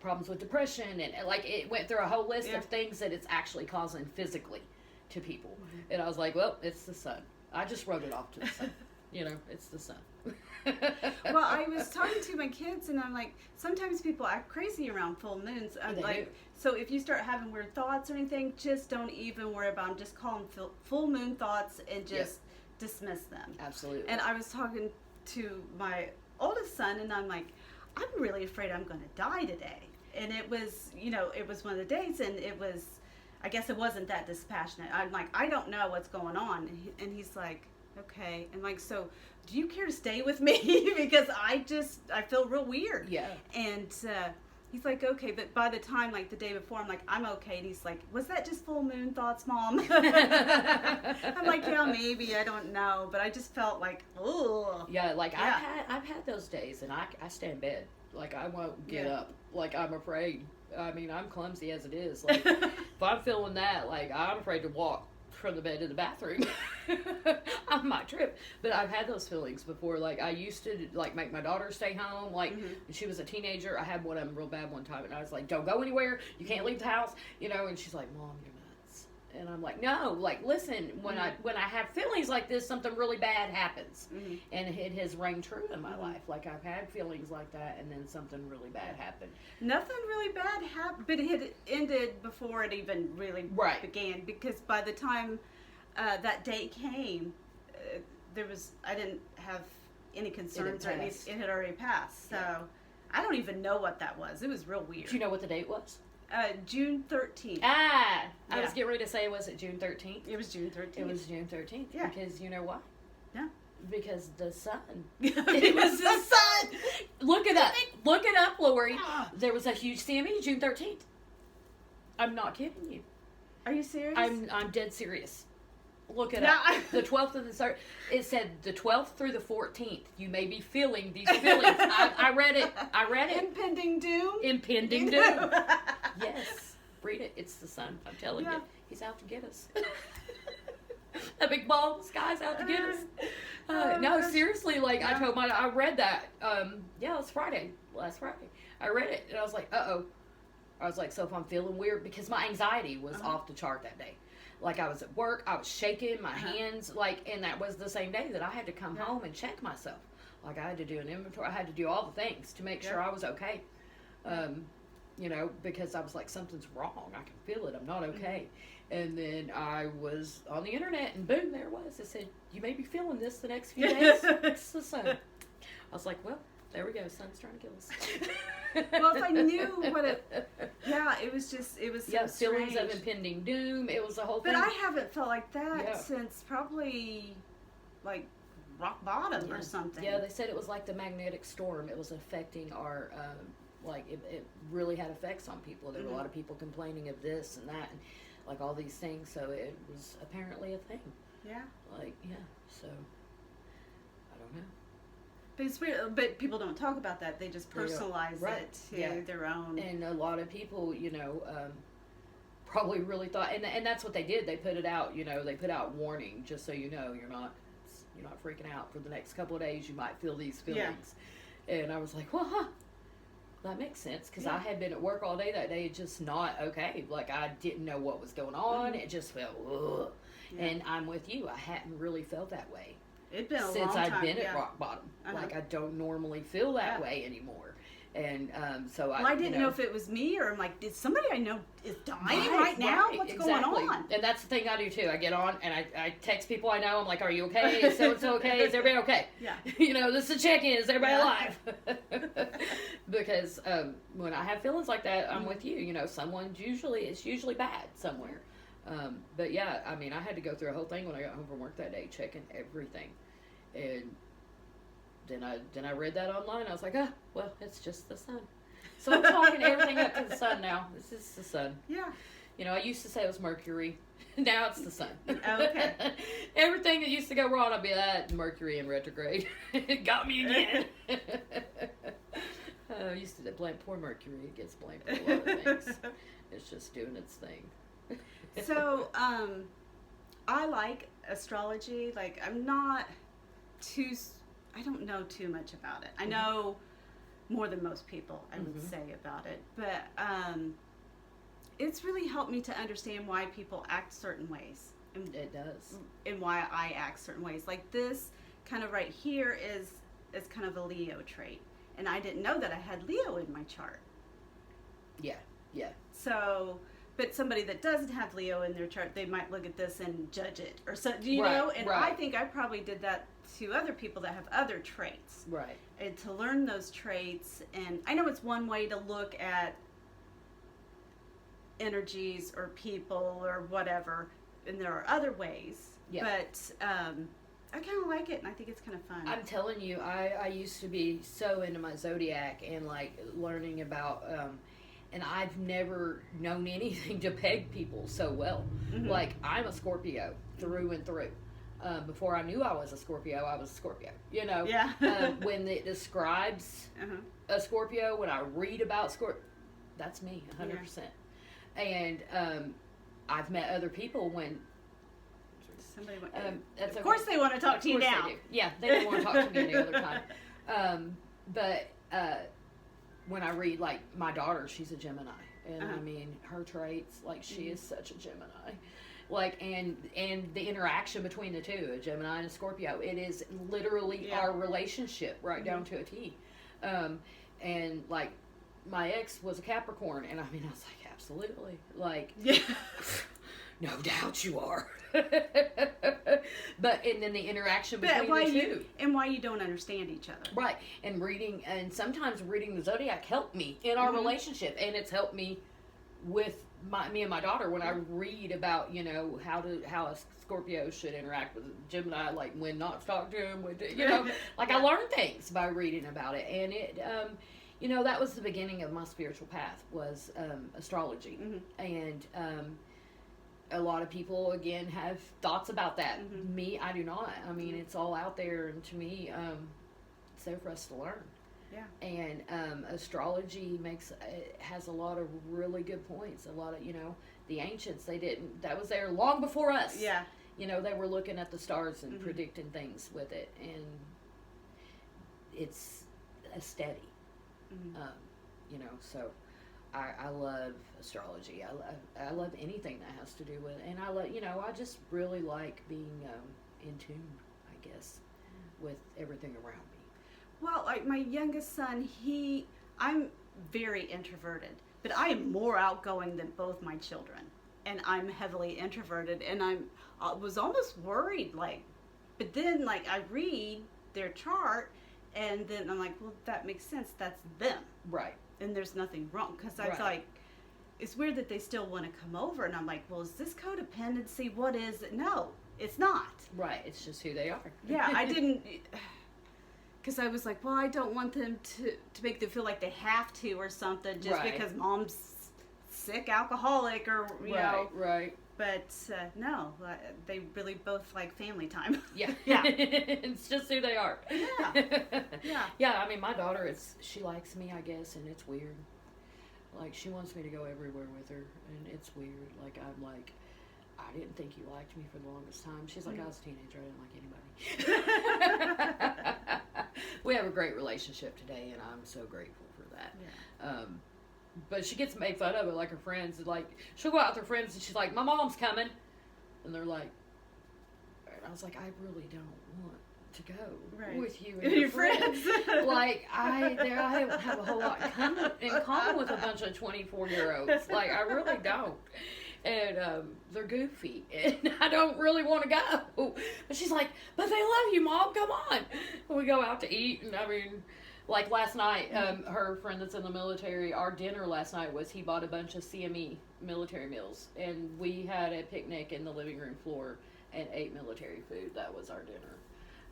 problems with depression, and like it went through a whole list of things that it's actually causing physically to people. And I was like, well, it's the sun. I just wrote it off to the sun. You know, it's the sun. Well, I was talking to my kids, and I'm like, sometimes people act crazy around full moons. I'm like, so if you start having weird thoughts or anything, just don't even worry about them. Just call them full moon thoughts and just dismiss them. Absolutely. And I was talking to my oldest son, and I'm like, I'm really afraid I'm going to die today. And it was, it was one of the days, and it was, I guess it wasn't that dispassionate. I'm like, I don't know what's going on. And he's like, okay. And like, so do you care to stay with me? Because I feel real weird. Yeah. And he's like, okay. But by the time, like the day before, I'm like, I'm okay. And he's like, was that just full moon thoughts, Mom? I'm like, yeah, maybe. I don't know. But I just felt like, oh. Yeah, like I've had those days, and I stay in bed. Like, I won't get up. Like, I'm afraid. I mean, I'm clumsy as it is. Like, if I'm feeling that, like, I'm afraid to walk from the bed to the bathroom on my trip. But I've had those feelings before. Like, I used to, like, make my daughter stay home. Like, when she was a teenager, I had one of them real bad one time. And I was like, don't go anywhere. You can't leave the house. And she's like, Mom, you're nuts. And I'm like, no. Like, listen, when I have feelings like this, something really bad happens. And it has rang true in my life. Like, I've had feelings like that, and then something really bad happened. Nothing really bad happened, but it had ended before it even really began. Because by the time that day came, I didn't have any concerns, or at least it had already passed. So I don't even know what that was. It was real weird. Do you know what the date was? June 13th. I was getting ready to say, was it June 13th? It was June 13th. It was June 13th. Yeah. Because you know why? No. Because the sun. It was the sun. Look it up. Look it up, Lori. There was a huge CME June 13th. I'm not kidding you. Are you serious? I'm dead serious. Look it up. The 12th and the 3rd. It said the 12th through the 14th. You may be feeling these feelings. I read it. Impending doom? Impending doom. Yes. Read it. It's the sun. I'm telling you. He's out to get us. A big ball in the sky's out to get us. No, seriously, like, I read that. It was Friday. Last Friday. I read it, and I was like, uh-oh. I was like, so if I'm feeling weird, because my anxiety was off the chart that day. Like, I was at work, I was shaking, my hands, like, and that was the same day that I had to come home and check myself. Like, I had to do an inventory, I had to do all the things to make sure I was okay. Because I was like, something's wrong, I can feel it, I'm not okay. And then I was on the internet, and boom, there it was. It said, you may be feeling this the next few days. It's the sun. I was like, well, there we go, sun's trying to kill us. Well, if I knew what it was just, it was so feelings strange. of impending doom. It was a whole thing. But I haven't felt like that since probably, like, rock bottom or something. Yeah, they said it was like the magnetic storm. It was affecting our, it really had effects on people. There were a lot of people complaining of this and that, and like all these things. So it was apparently a thing. Yeah. So I don't know. But it's weird, but people don't talk about that. They just personalize it to their own. And a lot of people, probably really thought, and that's what they did. They put it out, they put out warning, just so you know, you're not freaking out for the next couple of days. You might feel these feelings. And I was like, well, that makes sense, because I had been at work all day that day, just not okay. Like, I didn't know what was going on. It just felt, ugh. Yeah. And I'm with you. I hadn't really felt that way. It'd been a long since time. I'd been at rock bottom. Like, I don't normally feel that way anymore. And so I didn't know if it was me, or I'm like, did somebody I know is dying right now? What's going on? And that's the thing I do too. I get on and I text people I know. I'm like, are you okay? Is so-and-so okay? Is everybody okay? Yeah. This is a check-in. Is everybody alive? Because when I have feelings like that, I'm with you. It's usually bad somewhere. But yeah, I mean, I had to go through a whole thing when I got home from work that day, checking everything. And then I read that online. I was like, well, it's just the sun. So I'm talking everything up to the sun now. This is the sun. Yeah. I used to say it was Mercury. Now it's the sun. Okay. Everything that used to go wrong, I'd be Mercury in retrograde. It got me again. I used to blame poor Mercury. It gets blamed for a lot of things. It's just doing its thing. So, I like astrology. Like, I'm not I don't know too much about it. I know more than most people, I would say, about it. But it's really helped me to understand why people act certain ways. And, it does. And why I act certain ways. Like this kind of right here is kind of a Leo trait. And I didn't know that I had Leo in my chart. Yeah, yeah. So, but somebody that doesn't have Leo in their chart, they might look at this and judge it. Or so, you know? And I think I probably did that to other people that have other traits. Right. And to learn those traits, and I know it's one way to look at energies or people or whatever, and there are other ways. Yeah. But I kind of like it, and I think it's kind of fun. I'm telling you, I used to be so into my zodiac and like learning about, and I've never known anything to peg people so well. Like, I'm a Scorpio through and through. Before I knew I was a Scorpio, I was a Scorpio. Yeah. When it describes a Scorpio, when I read about Scorpio, that's me, 100%. Yeah. And I've met other people when somebody went. That's of course, they want to talk to you now. Yeah, they don't want to talk to me any other time. But when I read, like, my daughter, she's a Gemini, and I mean, her traits, like, she is such a Gemini. Like, and the interaction between the two, a Gemini and a Scorpio, it is literally our relationship right down to a T. And like, my ex was a Capricorn, and I mean, I was like, absolutely, like, no doubt you are. But and then the interaction between the two, and why you don't understand each other, right? And sometimes reading the zodiac helped me in our relationship, and it's helped me with me and my daughter when I read about how a Scorpio should interact with Gemini, like when not to talk to him, like I learned things by reading about it, and it that was the beginning of my spiritual path, was astrology. And a lot of people again have thoughts about that. Me, I do not. I mean, it's all out there, and to me, it's there for us to learn. Yeah. And astrology has a lot of really good points. A lot of, the ancients, that was there long before us. Yeah. They were looking at the stars and predicting things with it, and it's a steady. So I love astrology. I love anything that has to do with it. And I love, I just really like being in tune, I guess, with everything around me. Well, like my youngest son, I'm very introverted, but I am more outgoing than both my children. And I'm heavily introverted, and I was almost worried, like, but then, like, I read their chart, and then I'm like, well, that makes sense. That's them. Right. And there's nothing wrong, because I feel like it's weird that they still want to come over, and I'm like, well, is this codependency? What is it? No, it's not. Right. It's just who they are. Yeah, I didn't... Because I was like, well, I don't want them to make them feel like they have to or something just because mom's sick, alcoholic, or, you know. Right. But no, they really both like family time. Yeah. Yeah. It's just who they are. Yeah. Yeah. Yeah, I mean, my daughter, she likes me, I guess, and it's weird. Like, she wants me to go everywhere with her, and it's weird. Like, I'm like, I didn't think you liked me for the longest time. She's like, I was a teenager. I didn't like anybody. We have a great relationship today, and I'm so grateful for that. Yeah. But she gets made fun of it, like her friends. Like, she'll go out with her friends, and she's like, my mom's coming. And they're like, and I was like, I really don't want to go with you and your friends. Like, I don't have a whole lot in common with a bunch of 24-year-olds. Like, I really don't. And they're goofy, and I don't really want to go. But she's like, but they love you, Mom, come on. And we go out to eat, and I mean, like last night, her friend that's in the military, our dinner last night was he bought a bunch of CME military meals, and we had a picnic in the living room floor and ate military food. That was our dinner.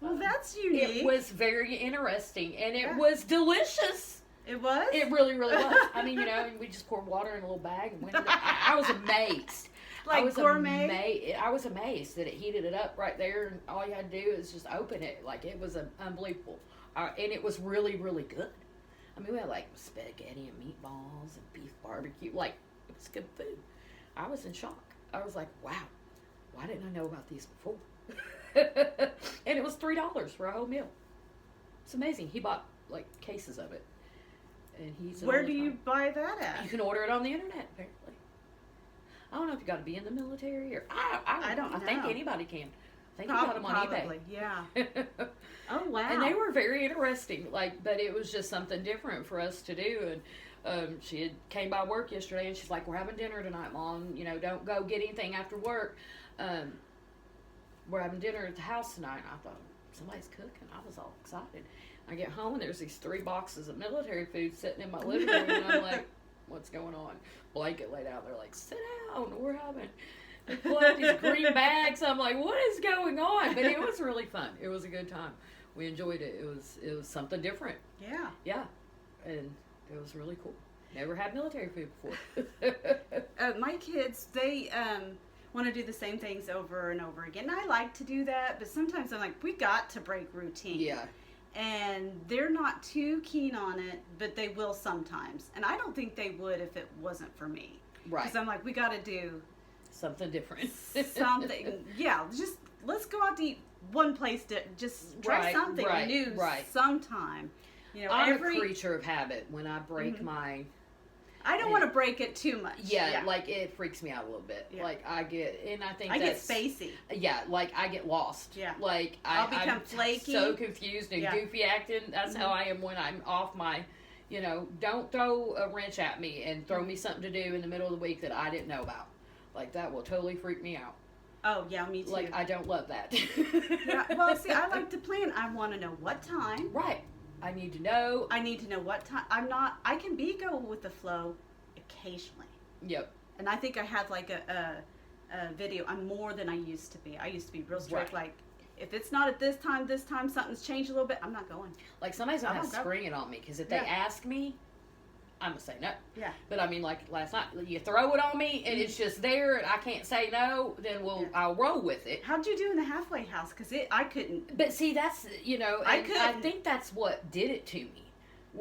Well, that's unique. It was very interesting, and it was delicious. It was? It really, really was. I mean, we just poured water in a little bag and went in there. I was amazed. Like, I was gourmet? I was amazed that it heated it up right there, and all you had to do is just open it. Like, it was unbelievable. And it was really, really good. I mean, we had, like, spaghetti and meatballs and beef barbecue. Like, it was good food. I was in shock. I was like, wow, why didn't I know about these before? And it was $3 for a whole meal. It's amazing. He bought, like, cases of it. And he's Where do you buy that at? You can order it on the internet, apparently. I don't know if you got to be in the military or I don't know. I think anybody can. I think you got them on eBay. Yeah. Oh wow. And they were very interesting. Like, but it was just something different for us to do. And she had came by work yesterday, and she's like, "We're having dinner tonight, Mom. Don't go get anything after work. We're having dinner at the house tonight." And I thought, somebody's cooking. I was all excited. I get home, and there's these 3 boxes of military food sitting in my living room, and I'm like, what's going on? Blanket laid out there, like, sit down, we're having. They pull out these green bags. I'm like, what is going on? But it was really fun. It was a good time. We enjoyed it. It was something different. Yeah. Yeah. And it was really cool. Never had military food before. My kids, they want to do the same things over and over again. I like to do that, but sometimes I'm like, we got to break routine. Yeah. And they're not too keen on it, but they will sometimes. And I don't think they would if it wasn't for me. Right. Because I'm like, we got to do something different. Something. Yeah, just let's go out to eat one place to just try something new sometime. I'm a creature of habit. When I break my... I don't want to break it too much. Yeah, like it freaks me out a little bit. Yeah. Like I get get spacey. Yeah, like I get lost. Yeah. Like I'll become flaky. So confused and goofy acting. That's how I am when I'm off my, don't throw a wrench at me and throw me something to do in the middle of the week that I didn't know about. Like that will totally freak me out. Oh, yeah, me too. Like I don't love that. Yeah, well, see, I like to plan. I want to know what time. Right. I need to know. I need to know what time. I can go with the flow occasionally. Yep. And I think I have like a video. I'm more than I used to be. I used to be real strict. Right. Like, if it's not at this time, something's changed a little bit, I'm not going. Like, somebody's going to have to spring it on me. Because if they ask me, I'm going to say no. Yeah. But I mean, like last night, you throw it on me and it's just there and I can't say no, then I'll roll with it. How'd you do in the halfway house? Because I couldn't. But see, that's, I think that's what did it to me.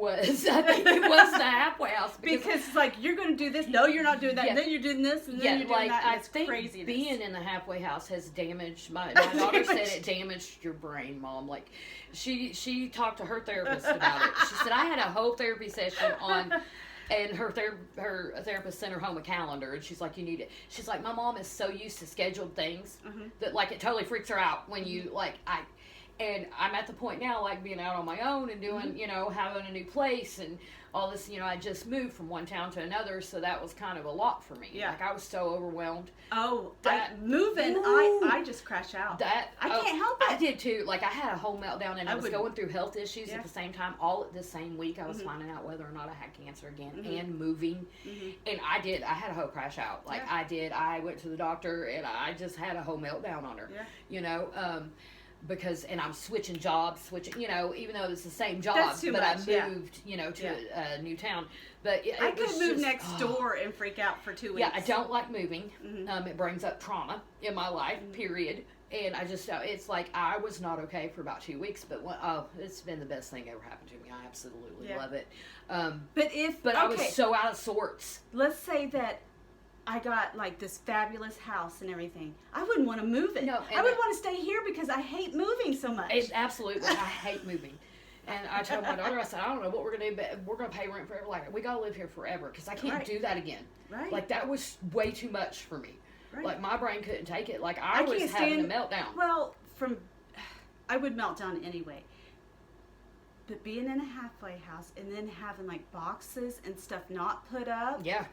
I think it was the halfway house. Because it's like, you're going to do this. No, you're not doing that. And then you're doing this. And then you're doing that. And I think craziness. Being in the halfway house has damaged my daughter said it damaged your brain, Mom. Like, she talked to her therapist about it. She said, I had a whole therapy session on... And her therapist sent her home a calendar, and she's like, you need it. She's like, my mom is so used to scheduled things that, like, it totally freaks her out when you, and I'm at the point now, like, being out on my own and doing, having a new place and all this, I just moved from one town to another, so that was kind of a lot for me. Yeah. Like, I was so overwhelmed. Oh, moving, I just crash out. I can't help it. I did too. Like, I had a whole meltdown, and I was going through health issues at the same time. All at the same week, I was finding out whether or not I had cancer again and moving. And I had a whole crash out. Like, I did. I went to the doctor, and I just had a whole meltdown on her. Yeah. Because I'm switching jobs, even though it's the same job, but much, I moved, to a new town. But I could move next door and freak out for 2 weeks. Yeah, I don't like moving. It brings up trauma in my life, period. And I just, it's like I was not okay for about 2 weeks, but it's been the best thing ever happened to me. I absolutely love it. But I was so out of sorts. Let's say that I got like this fabulous house and everything. I wouldn't want to move it. No, I would want to stay here because I hate moving so much. Absolutely, I hate moving. And I told my daughter, I said, I don't know what we're going to do, but we're going to pay rent forever. Like, we got to live here forever because I can't do that again. Right. Like, that was way too much for me. Right. Like, my brain couldn't take it. Like, I was having a meltdown. Well, I would melt down anyway. But being in a halfway house and then having, like, boxes and stuff not put up. Yeah.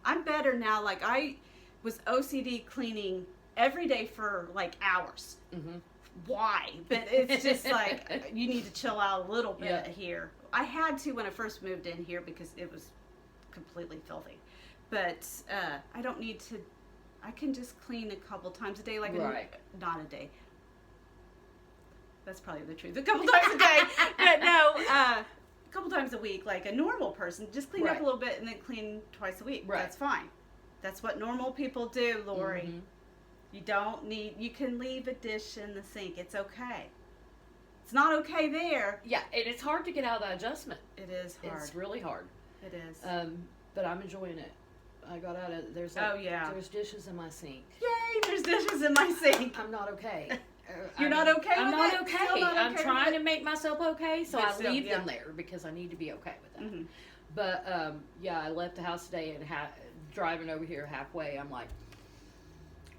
I'm better now. Like, I was OCD cleaning every day for, like, hours. Mm-hmm. Why? But it's just like, you need to chill out a little bit here. I had to when I first moved in here because it was completely filthy. But I don't need to, I can just clean a couple times a day. Like, not a day. That's probably the truth. A couple times a day. But no, a couple times a week, like a normal person. Just clean up a little bit and then clean twice a week. Right. That's fine. That's what normal people do, Lori. Mm-hmm. You don't need, you can leave a dish in the sink. It's okay. It's not okay there. Yeah, and it's hard to get out of that adjustment. It is hard. It's really hard. It is. But I'm enjoying it. I got out of, there's dishes in my sink. Yay, there's dishes in my sink. I'm not okay. You're not okay with I'm not okay. I'm trying to make myself okay, so I leave them there because I need to be okay with that. Mm-hmm. But, I left the house today and driving over here halfway, I'm like,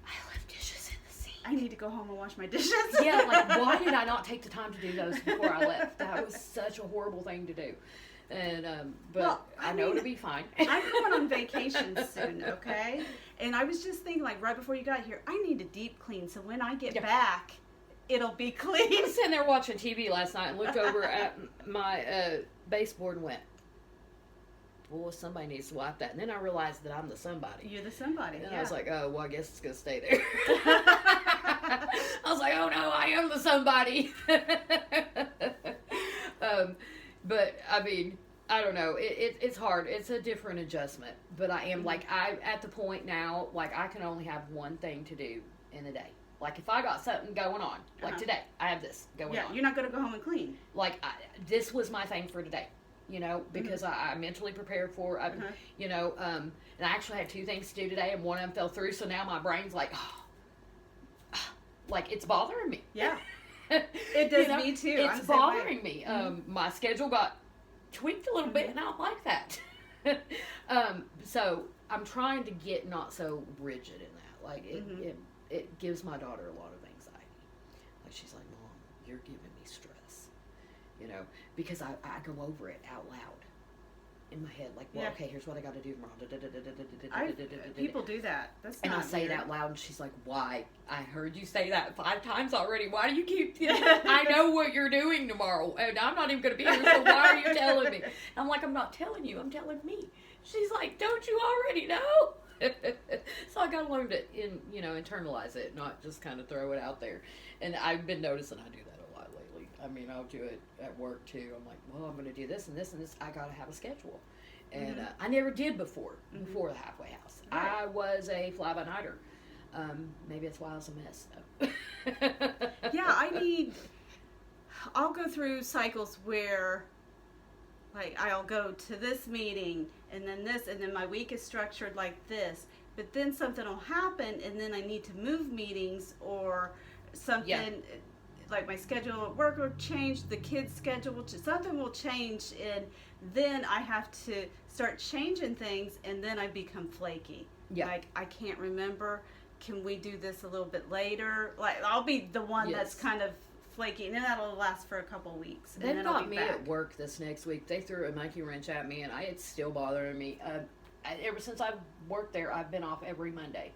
I left dishes in the sink. I need to go home and wash my dishes. Yeah, like, why did I not take the time to do those before I left? That was such a horrible thing to do. And, I know it'll be fine. I'm going on vacation soon, okay? And I was just thinking, like, right before you got here, I need to deep clean, so when I get back, it'll be clean. I was sitting there watching TV last night and looked over at my baseboard and went, well, somebody needs to wipe that. And then I realized that I'm the somebody. You're the somebody, And I was like, oh, well, I guess it's going to stay there. I was like, oh, no, I am the somebody. But, I mean, I don't know. It's hard. It's a different adjustment. But I am, like, at the point now, like, I can only have one thing to do in a day. Like, if I got something going on, like today, I have this going on. Yeah, you're not going to go home and clean. Like, this was my thing for today. You know, because I mentally prepared for it, you know, and I actually had 2 things to do today, and one of them fell through, so now my brain's like, like, it's bothering me. Yeah. It does me too. It's bothering me. My schedule got tweaked a little bit, and I don't like that. So I'm trying to get not so rigid in that. Like, it gives my daughter a lot of anxiety. Like, she's like, Mom, you're giving me stress. You know, because I go over it out loud in my head. Like, well, okay, here's what I got to do tomorrow. People do that. And I say it out loud, and she's like, why? I heard you say that 5 times already. Why do you keep... I know what you're doing tomorrow, and I'm not even going to be here, so why are you telling me? I'm like, I'm not telling you. I'm telling me. She's like, don't you already know? So I got to learn to, internalize it, not just kind of throw it out there. And I've been noticing I do that a lot lately. I mean, I'll do it at work too. I'm like, well, I'm going to do this and this and this. I got to have a schedule. And I never did before the halfway house. Right. I was a fly-by-nighter. Maybe that's why I was a mess, though. Yeah, I'll go through cycles where, like, I'll go to this meeting and then this, and then my week is structured like this. But then something will happen, and then I need to move meetings or something. Yeah. Like my schedule at work will change, the kids' schedule will change, something will change, and then I have to start changing things, and then I become flaky. Yeah. Like, I can't remember, can we do this a little bit later? Like, I'll be the one that's kind of flaky, and then that'll last for a couple of weeks. They've got me at work this next week. They threw a monkey wrench at me, and it's still bothering me. Ever since I've worked there, I've been off every Monday.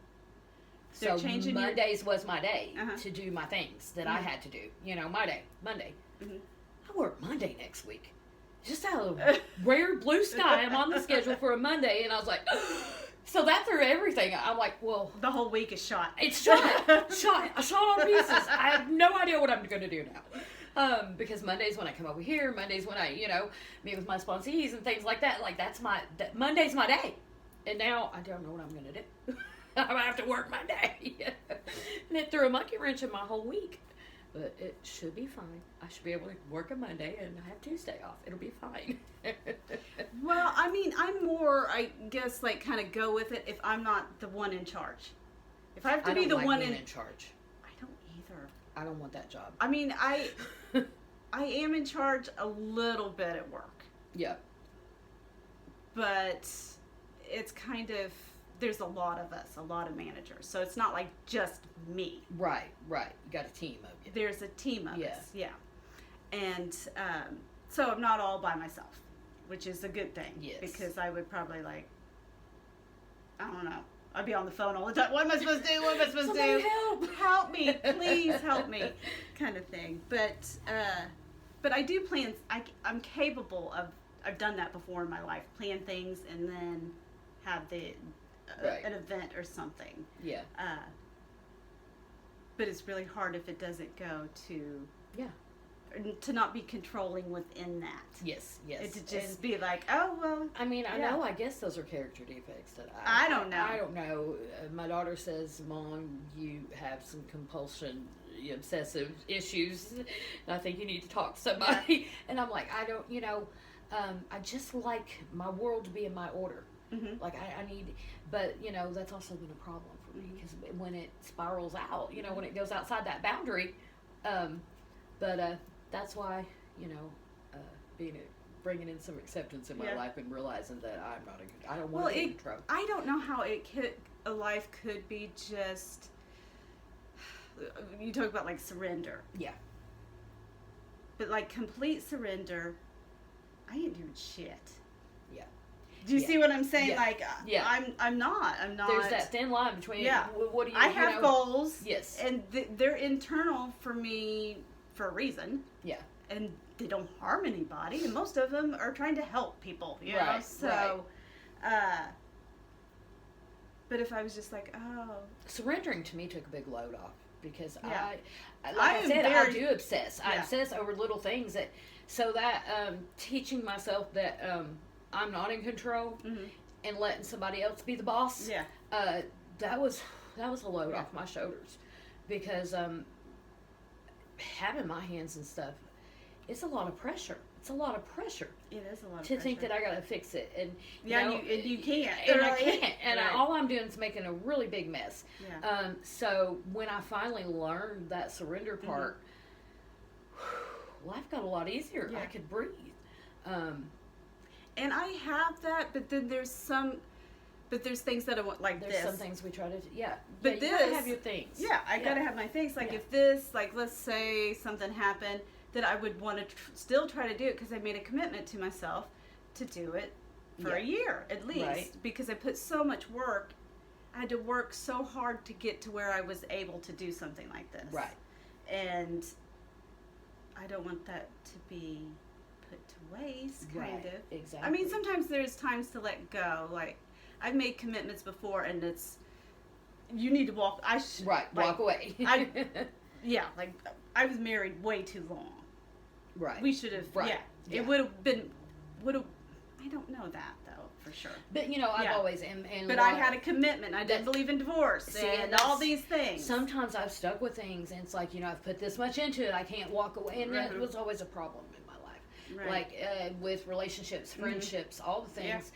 So Mondays was my day to do my things that I had to do. You know, my day, Monday. I work Monday next week. Just out of rare blue sky, I'm on the schedule for a Monday, and I was like, so that threw everything. I'm like, well, the whole week is shot. It's shot on pieces. I have no idea what I'm going to do now. Because Monday's when I come over here. Monday's when I, meet with my sponsees and things like that. Like, Monday's my day. And now I don't know what I'm going to do. I'm going to have to work my day. And it threw a monkey wrench in my whole week. But it should be fine. I should be able to work a Monday and I have Tuesday off. It'll be fine. Well, I'm more, I guess, like, kind of go with it if I'm not the one in charge. If I have to be the one in charge. I don't either. I don't want that job. I am in charge a little bit at work. Yeah. But it's kind of, there's a lot of us, a lot of managers. So it's not like just me. Right. You got a team of you. There's a team of us, yeah. And so I'm not all by myself, which is a good thing. Yes. Because I would probably like, I don't know. I'd be on the phone all the time. What am I supposed to do? What am I supposed to do? Help! Help me, please help me, kind of thing. But I do plan. I'm capable of. I've done that before in my life. Plan things and then have an event or something. Yeah. But it's really hard if it doesn't go to. Yeah. To not be controlling within that. Yes. It to just be like, oh, well. I mean, I know, I guess those are character defects that I don't know. I don't know. My daughter says, Mom, you have some compulsion, obsessive issues, and I think you need to talk to somebody. Yeah. And I'm like, I don't, I just like my world to be in my order. Mm-hmm. Like, I need, but, that's also been a problem for me, because when it spirals out, when it goes outside that boundary, but that's why, bringing in some acceptance in my life and realizing that I'm not I don't want to be in control. I don't know how a life could be just, you talk about like surrender. Yeah. But like complete surrender, I ain't doing shit. Yeah. Do you see what I'm saying? Yeah. Like, I'm not. There's that thin line between, what do you, I have goals. Yes. And they're internal for me for a reason. Yeah. And they don't harm anybody, and most of them are trying to help people, you know? So, but if I was just like, oh. Surrendering to me took a big load off, because I do obsess. I obsess over little things that teaching myself that I'm not in control and letting somebody else be the boss. Yeah. That was a load off my shoulders, because having my hands and stuff, it's a lot of pressure. It is a lot of pressure to think that I gotta fix it, and you can't, and I can't, and all I'm doing is making a really big mess. Yeah. So when I finally learned that surrender part, life got a lot easier. Yeah. I could breathe. And I have that, but then there's things that I want, like there's this. some things we try to, But you this, gotta have your things. Yeah, I gotta have my things. Like if this, like let's say something happened, that I would want to still try to do it, because I made a commitment to myself to do it for a year at least, because I put so much work. I had to work so hard to get to where I was able to do something like this. Right. And I don't want that to be put to waste, kind of. Exactly. I mean, sometimes there's times to let go. Like, I've made commitments before, and it's, you need to walk. Walk away. Like, I was married way too long. Right. We should have, it would have been, I don't know that, though, for sure. But, I've always, but I had a commitment. I didn't believe in divorce and all these things. Sometimes I've stuck with things, and it's like, I've put this much into it, I can't walk away, and that was always a problem in my life. Right. Like, with relationships, friendships, all the things,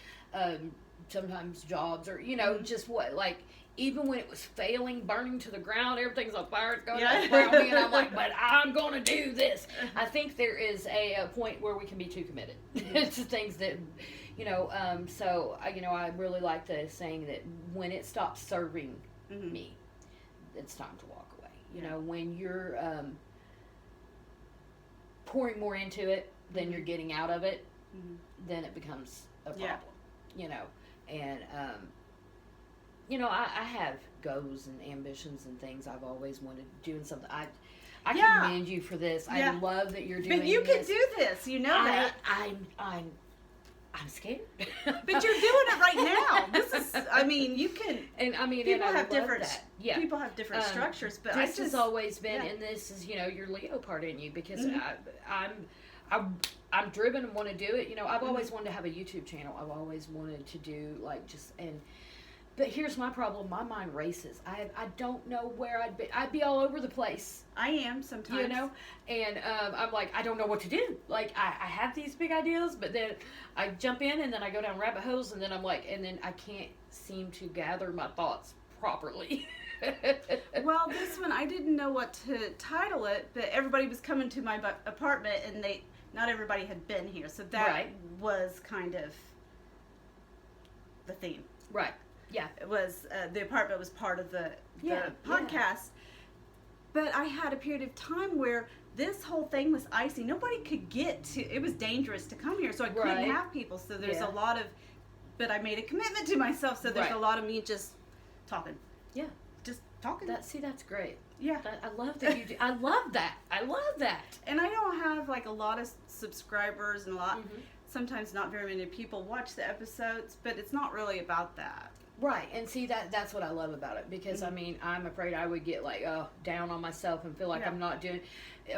sometimes jobs, or, just even when it was failing, burning to the ground, everything's on fire, it's going around me, and I'm like, but I'm going to do this. I think there is a point where we can be too committed to things that, so, I really like the saying that when it stops serving me, it's time to walk away. When you're pouring more into it than you're getting out of it, then it becomes a problem, and, I have goals and ambitions and things I've always wanted to do, and something I commend you for this. I love that you're doing this. But you can do this, that. I'm scared. But you're doing it right now. This is, you can. And people and have different. That. Yeah. People have different structures, but this has always been, and this is your Leo part in you, because I'm driven and want to do it. I've always wanted to have a YouTube channel. I've always wanted to do but here's my problem. My mind races. I don't know where I'd be. I'd be all over the place. I am sometimes. And I'm like, I don't know what to do. Like, I have these big ideas, but then I jump in, and then I go down rabbit holes, and then I'm like, and then I can't seem to gather my thoughts properly. Well, this one, I didn't know what to title it, but everybody was coming to my apartment, and not everybody had been here, so that was kind of the theme. Right. Yeah. It was, the apartment was part of the podcast. Yeah. But I had a period of time where this whole thing was icy. Nobody could get to, it was dangerous to come here, so I couldn't have people. So there's a lot of, but I made a commitment to myself, so there's a lot of me just talking. Yeah. Just talking. That's great. Yeah. I love that you do. I love that. And I don't have like a lot of subscribers and sometimes not very many people watch the episodes, but it's not really about that. Right, and see that's what I love about it, because I mean, I'm afraid I would get like down on myself and feel like I'm not doing,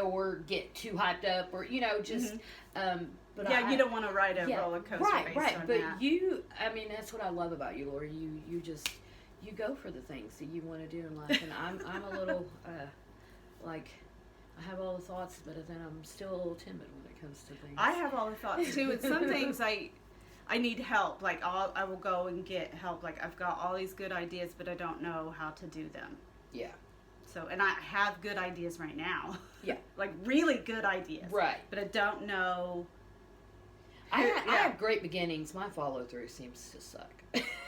or get too hyped up, or just. But you don't want to ride a roller coaster. Right. On but that. I mean, that's what I love about you, Lori. You just go for the things that you want to do in life, and I'm a little like. I have all the thoughts, but then I'm still a little timid when it comes to things. I have all the thoughts too, and some things I need help. Like I will go and get help. Like I've got all these good ideas, but I don't know how to do them. Yeah. So, and I have good ideas right now. Yeah. Like really good ideas. Right. But I don't know. I have great beginnings. My follow through seems to suck.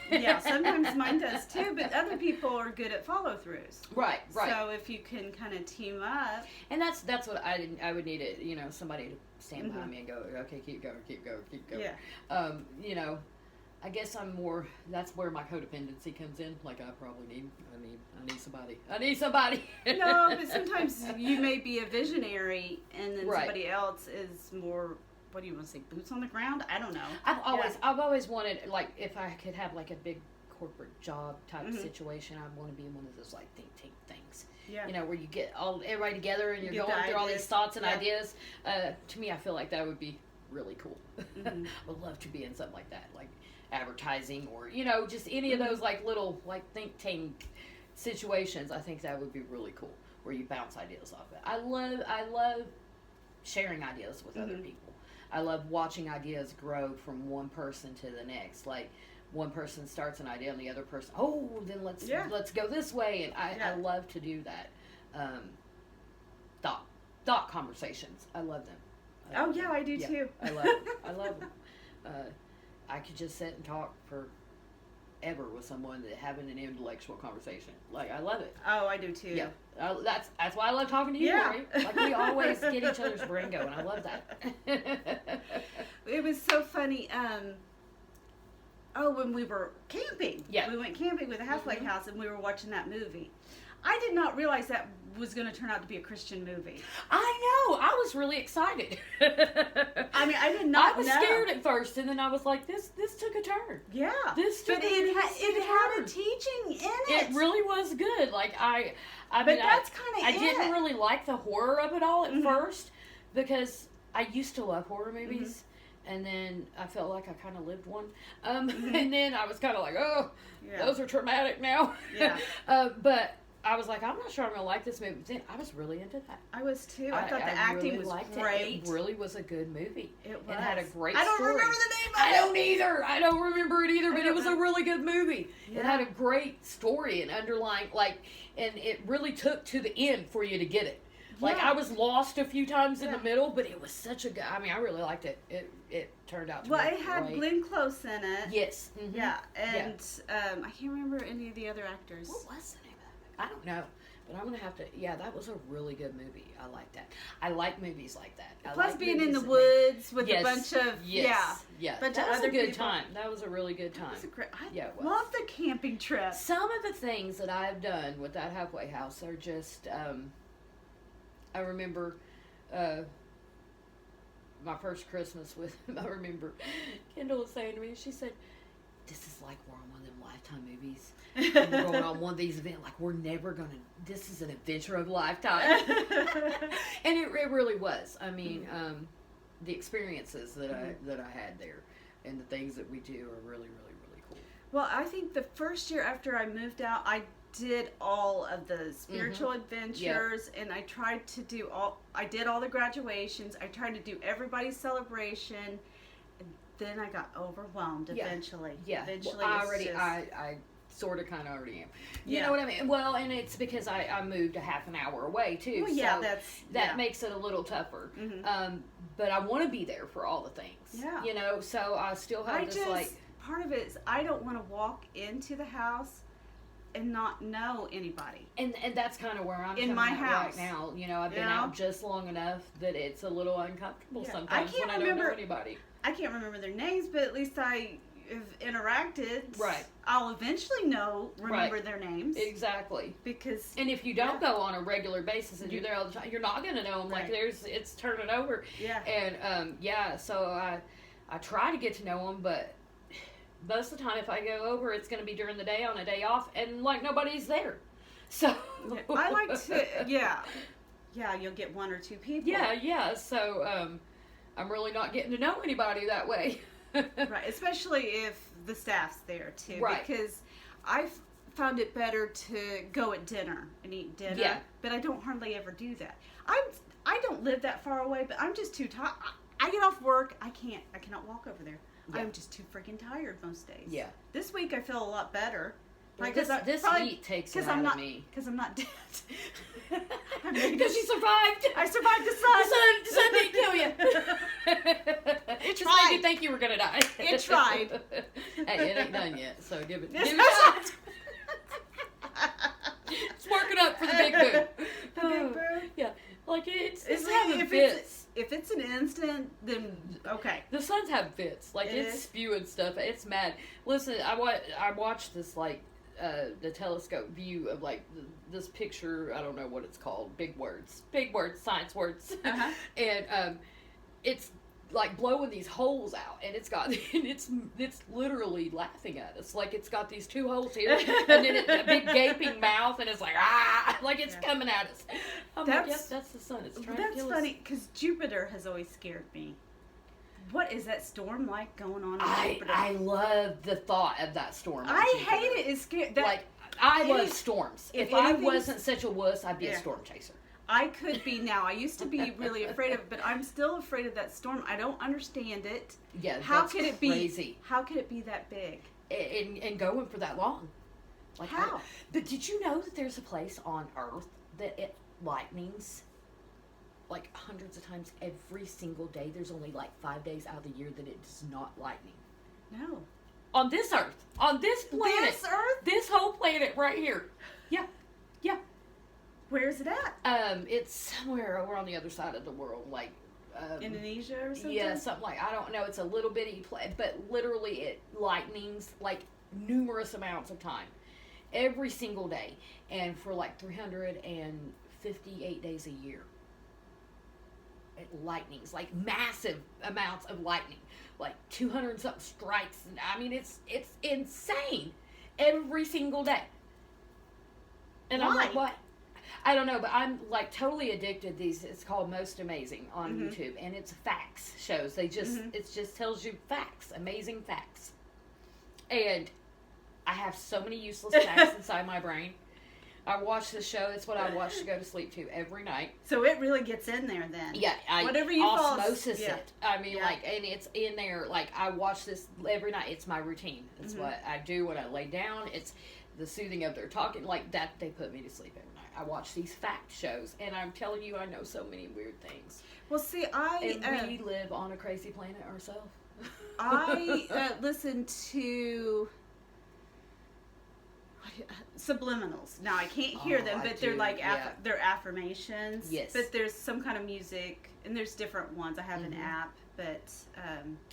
Yeah, sometimes mine does too, but other people are good at follow throughs. Right. So if you can kind of team up. And that's what I would need it, somebody to stand behind me and go, okay, keep going. Yeah. I guess that's where my codependency comes in. Like I need somebody. No, but sometimes you may be a visionary and then somebody else is more, what do you want to say, boots on the ground? I don't know. I've always wanted, like, if I could have like a big corporate job type situation, I want to be in one of those like think tank things. Yeah. Where you get everybody together and you're going through all these thoughts and ideas. To me, I feel like that would be really cool. I would love to be in something like that, like advertising or just any of those like little like think tank situations. I think that would be really cool, where you bounce ideas off it. I love sharing ideas with other people. I love watching ideas grow from one person to the next. Like one person starts an idea and the other person, then let's go this way. And I love to do that. Thought conversations. I love them. I do too. I love them. I could just sit and talk forever with someone that having an intellectual conversation. Like I love it. Oh, I do too. Yeah, that's why I love talking to you, Lori. Like we always get each other's brain going. I love that. It was so funny. When we were camping. Yeah. We went camping with the Halfway House, and we were watching that movie. I did not realize that was going to turn out to be a Christian movie. I know. I was really excited. I mean, I did not know. I was scared at first, and then I was like, this took a turn. Yeah. It had a teaching in it. It really was good. Like, I that's kind of I didn't really like the horror of it all at first, because I used to love horror movies. And then I felt like I kind of lived one. And then I was kind of like, those are traumatic now. Yeah. But I was like, I'm not sure I'm going to like this movie. But then I was really into that. I was too. I thought the acting was great. It really was a good movie. It was. It had a great story. I don't remember the name of it. I don't either. I don't remember it either, but it was a really good movie. Yeah. It had a great story and underlying, and it really took to the end for you to get it. Like, I was lost a few times in the middle, but it was such a good, I mean, I really liked it. It turned out to be great. Well, it had Glenn Close in it. Yes. Mm-hmm. Yeah, and I can't remember any of the other actors. What was the name of that? I don't know, but I'm going to have to, that was a really good movie. I like that. I like movies like that. Plus being in the woods with a bunch of, bunch of other good time. That was a really good time. That was a great, I love the camping trip. Some of the things that I've done with that halfway house are just, I remember my first Christmas with him. I remember Kendall was saying to me, she said, this is like we're on one of them Lifetime movies. And we're going on one of these events. Like, we're never going to, this is an adventure of a lifetime. And it really was. I mean, the experiences that I had there and the things that we do are really, really, really cool. Well, I think the first year after I moved out, I did all of the spiritual adventures, and I tried to do I did all the graduations. I tried to do everybody's celebration, and then I got overwhelmed eventually. Yeah. Eventually, well, I sort of kind of already am. You know what I mean? Well, and it's because I moved a half an hour away too. Well, yeah, so that makes it a little tougher. But I want to be there for all the things. Yeah. You know, so I still have part of it is I don't want to walk into the house and not know anybody. And that's kind of where I'm in my house right now. You know, I've been out just long enough that it's a little uncomfortable sometimes when I don't know anybody. I can't remember their names, but at least I have interacted. Right. I'll eventually remember their names. Exactly. Because and if you don't go on a regular basis and you're there all the time, you're not going to know them. Like it's turning over. Yeah. And so I try to get to know them, but most of the time, if I go over, it's going to be during the day on a day off, and like nobody's there. So I like to, you'll get one or two people. Yeah. So I'm really not getting to know anybody that way. Right, especially if the staff's there too. Right. Because I've found it better to go at dinner and eat dinner. Yeah. But I don't hardly ever do that. I don't live that far away, but I'm just too tired. I get off work, I cannot walk over there. Yeah. I'm just too freaking tired most days. Yeah. This week I feel a lot better. Well, this heat takes it out of me. Because I'm not dead. Because you survived. I survived the sun. The sun didn't kill you. It just tried. made you think you were going to die. It tried. Hey, it ain't done yet, so give it a shot. It's working up for the big boo. The big boo? Yeah. Like, it's having fits. If it's an instant, then okay. The sun's having fits. Like, it's spewing stuff. It's mad. Listen, I watched this, like, the telescope view of, like, this picture. I don't know what it's called. Big words, science words. Uh-huh. And it's like blowing these holes out, and it's literally laughing at us. Like, it's got these two holes here, and then it's a big gaping mouth, and it's like like it's coming at us. I'm like, yep, that's the sun. It's trying to kill us. That's funny, because Jupiter has always scared me. What is that storm like going on in Jupiter? I love the thought of that storm. I hate it. It's scary. I love storms. If I wasn't such a wuss, I'd be a storm chaser. I could be now. I used to be really afraid of it, but I'm still afraid of that storm. I don't understand it. Yeah, how could it be crazy? How could it be that big? And going for that long? Like, how? But did you know that there's a place on Earth that it lightnings like hundreds of times every single day? There's only like 5 days out of the year that it does not lightning. No. On this Earth. On this planet. This Earth? This whole planet right here. Yeah. Yeah. Where's it at? It's somewhere over on the other side of the world, like Indonesia or something. Yeah, something like, I don't know. It's a little bitty place, but literally it lightnings like numerous amounts of time, every single day, and for like 358 days a year. It lightnings, like massive amounts of lightning, like 200 and something strikes. And I mean, it's insane every single day. And I'm like, what? I don't know, but I'm like totally addicted. It's called Most Amazing on YouTube, and it's facts shows. It just tells you facts, amazing facts. And I have so many useless facts inside my brain. I watch the show. It's what I watch to go to sleep to every night. So it really gets in there then. Yeah, whatever you osmosis it. I mean, like, and it's in there. Like, I watch this every night. It's my routine. It's what I do when I lay down. It's the soothing of their talking. Like that, they put me to sleep every night. I watch these fact shows, and I'm telling you, I know so many weird things. Well, see, we live on a crazy planet ourselves. I listen to subliminals. Now I can't hear them, but they're like they're affirmations. Yes. But there's some kind of music, and there's different ones. I have an app, but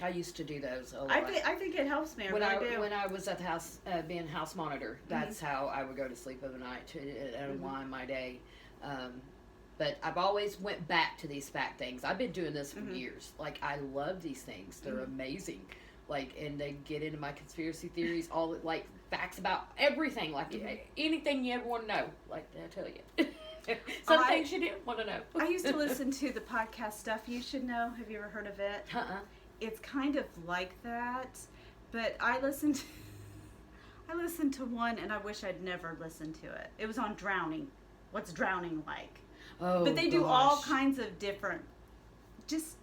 I used to do those a lot. I think it helps me. When I was at the house being house monitor, that's how I would go to sleep of the night to unwind my day. But I've always went back to these fact things. I've been doing this for years. Like, I love these things. They're amazing. Like, and they get into my conspiracy theories, all like facts about everything, like anything you ever want to know. Like, I tell you, some things you didn't want to know. I used to listen to the podcast Stuff You Should Know. Have you ever heard of it? It's kind of like that, but I listened to one, and I wish I'd never listened to it. It was on drowning. What's drowning like? Oh, but they do all kinds of different, just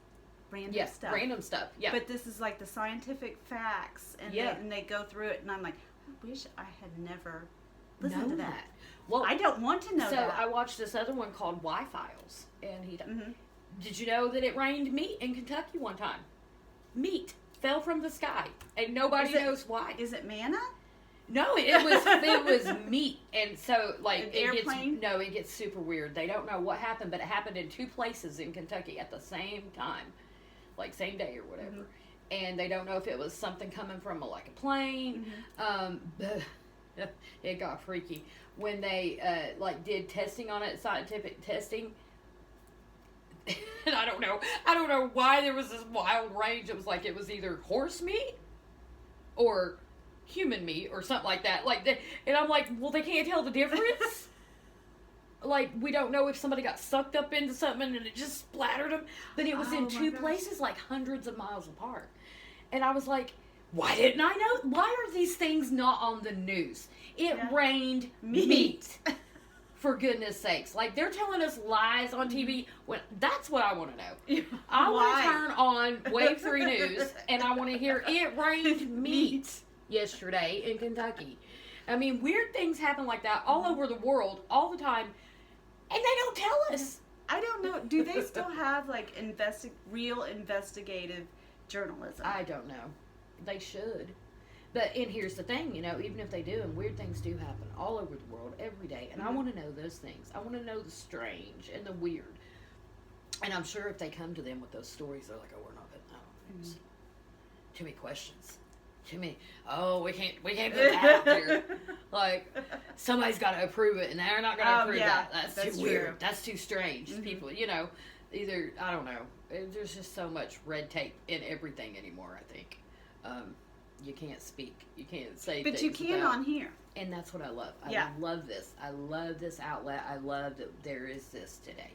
random stuff. Random stuff. Yeah. But this is like the scientific facts, and they go through it, and I'm like, I wish I had never listened to that. Well, I don't want to know that. So I watched this other one called Y-Files, and did you know that it rained meat in Kentucky one time? Meat fell from the sky, and nobody knows why. Is it manna? No, it was meat, and so like it gets super weird. They don't know what happened, but it happened in 2 places in Kentucky at the same time, like same day or whatever. And they don't know if it was something coming from a plane. It got freaky when they did testing on it, scientific testing. And I don't know why there was this wild range. It was like it was either horse meat or human meat or something like that. And I'm like, well, they can't tell the difference. Like, we don't know if somebody got sucked up into something and it just splattered them. But it was in 2 places, like hundreds of miles apart. And I was like, why didn't I know? Why are these things not on the news? It rained meat. For goodness sakes. Like, they're telling us lies on TV. That's what I want to know. I want to turn on Wave 3 News, and I want to hear it rained meat yesterday in Kentucky. I mean, weird things happen like that all over the world, all the time, and they don't tell us. I don't know. Do they still have, real investigative journalism? I don't know. They should. And here's the thing, even if they do, and weird things do happen all over the world every day, and I want to know those things. I want to know the strange and the weird. And I'm sure if they come to them with those stories, they're like, oh, we're not putting that on news. Too many questions. Too many. Oh, we can't put that out there. Like, somebody's got to approve it, and they're not going to approve that. That's too weird. That's too strange. People, either, I don't know. There's just so much red tape in everything anymore, I think. You can't speak. You can't say But you can on here. And that's what I love. I love this. I love this outlet. I love that there is this today.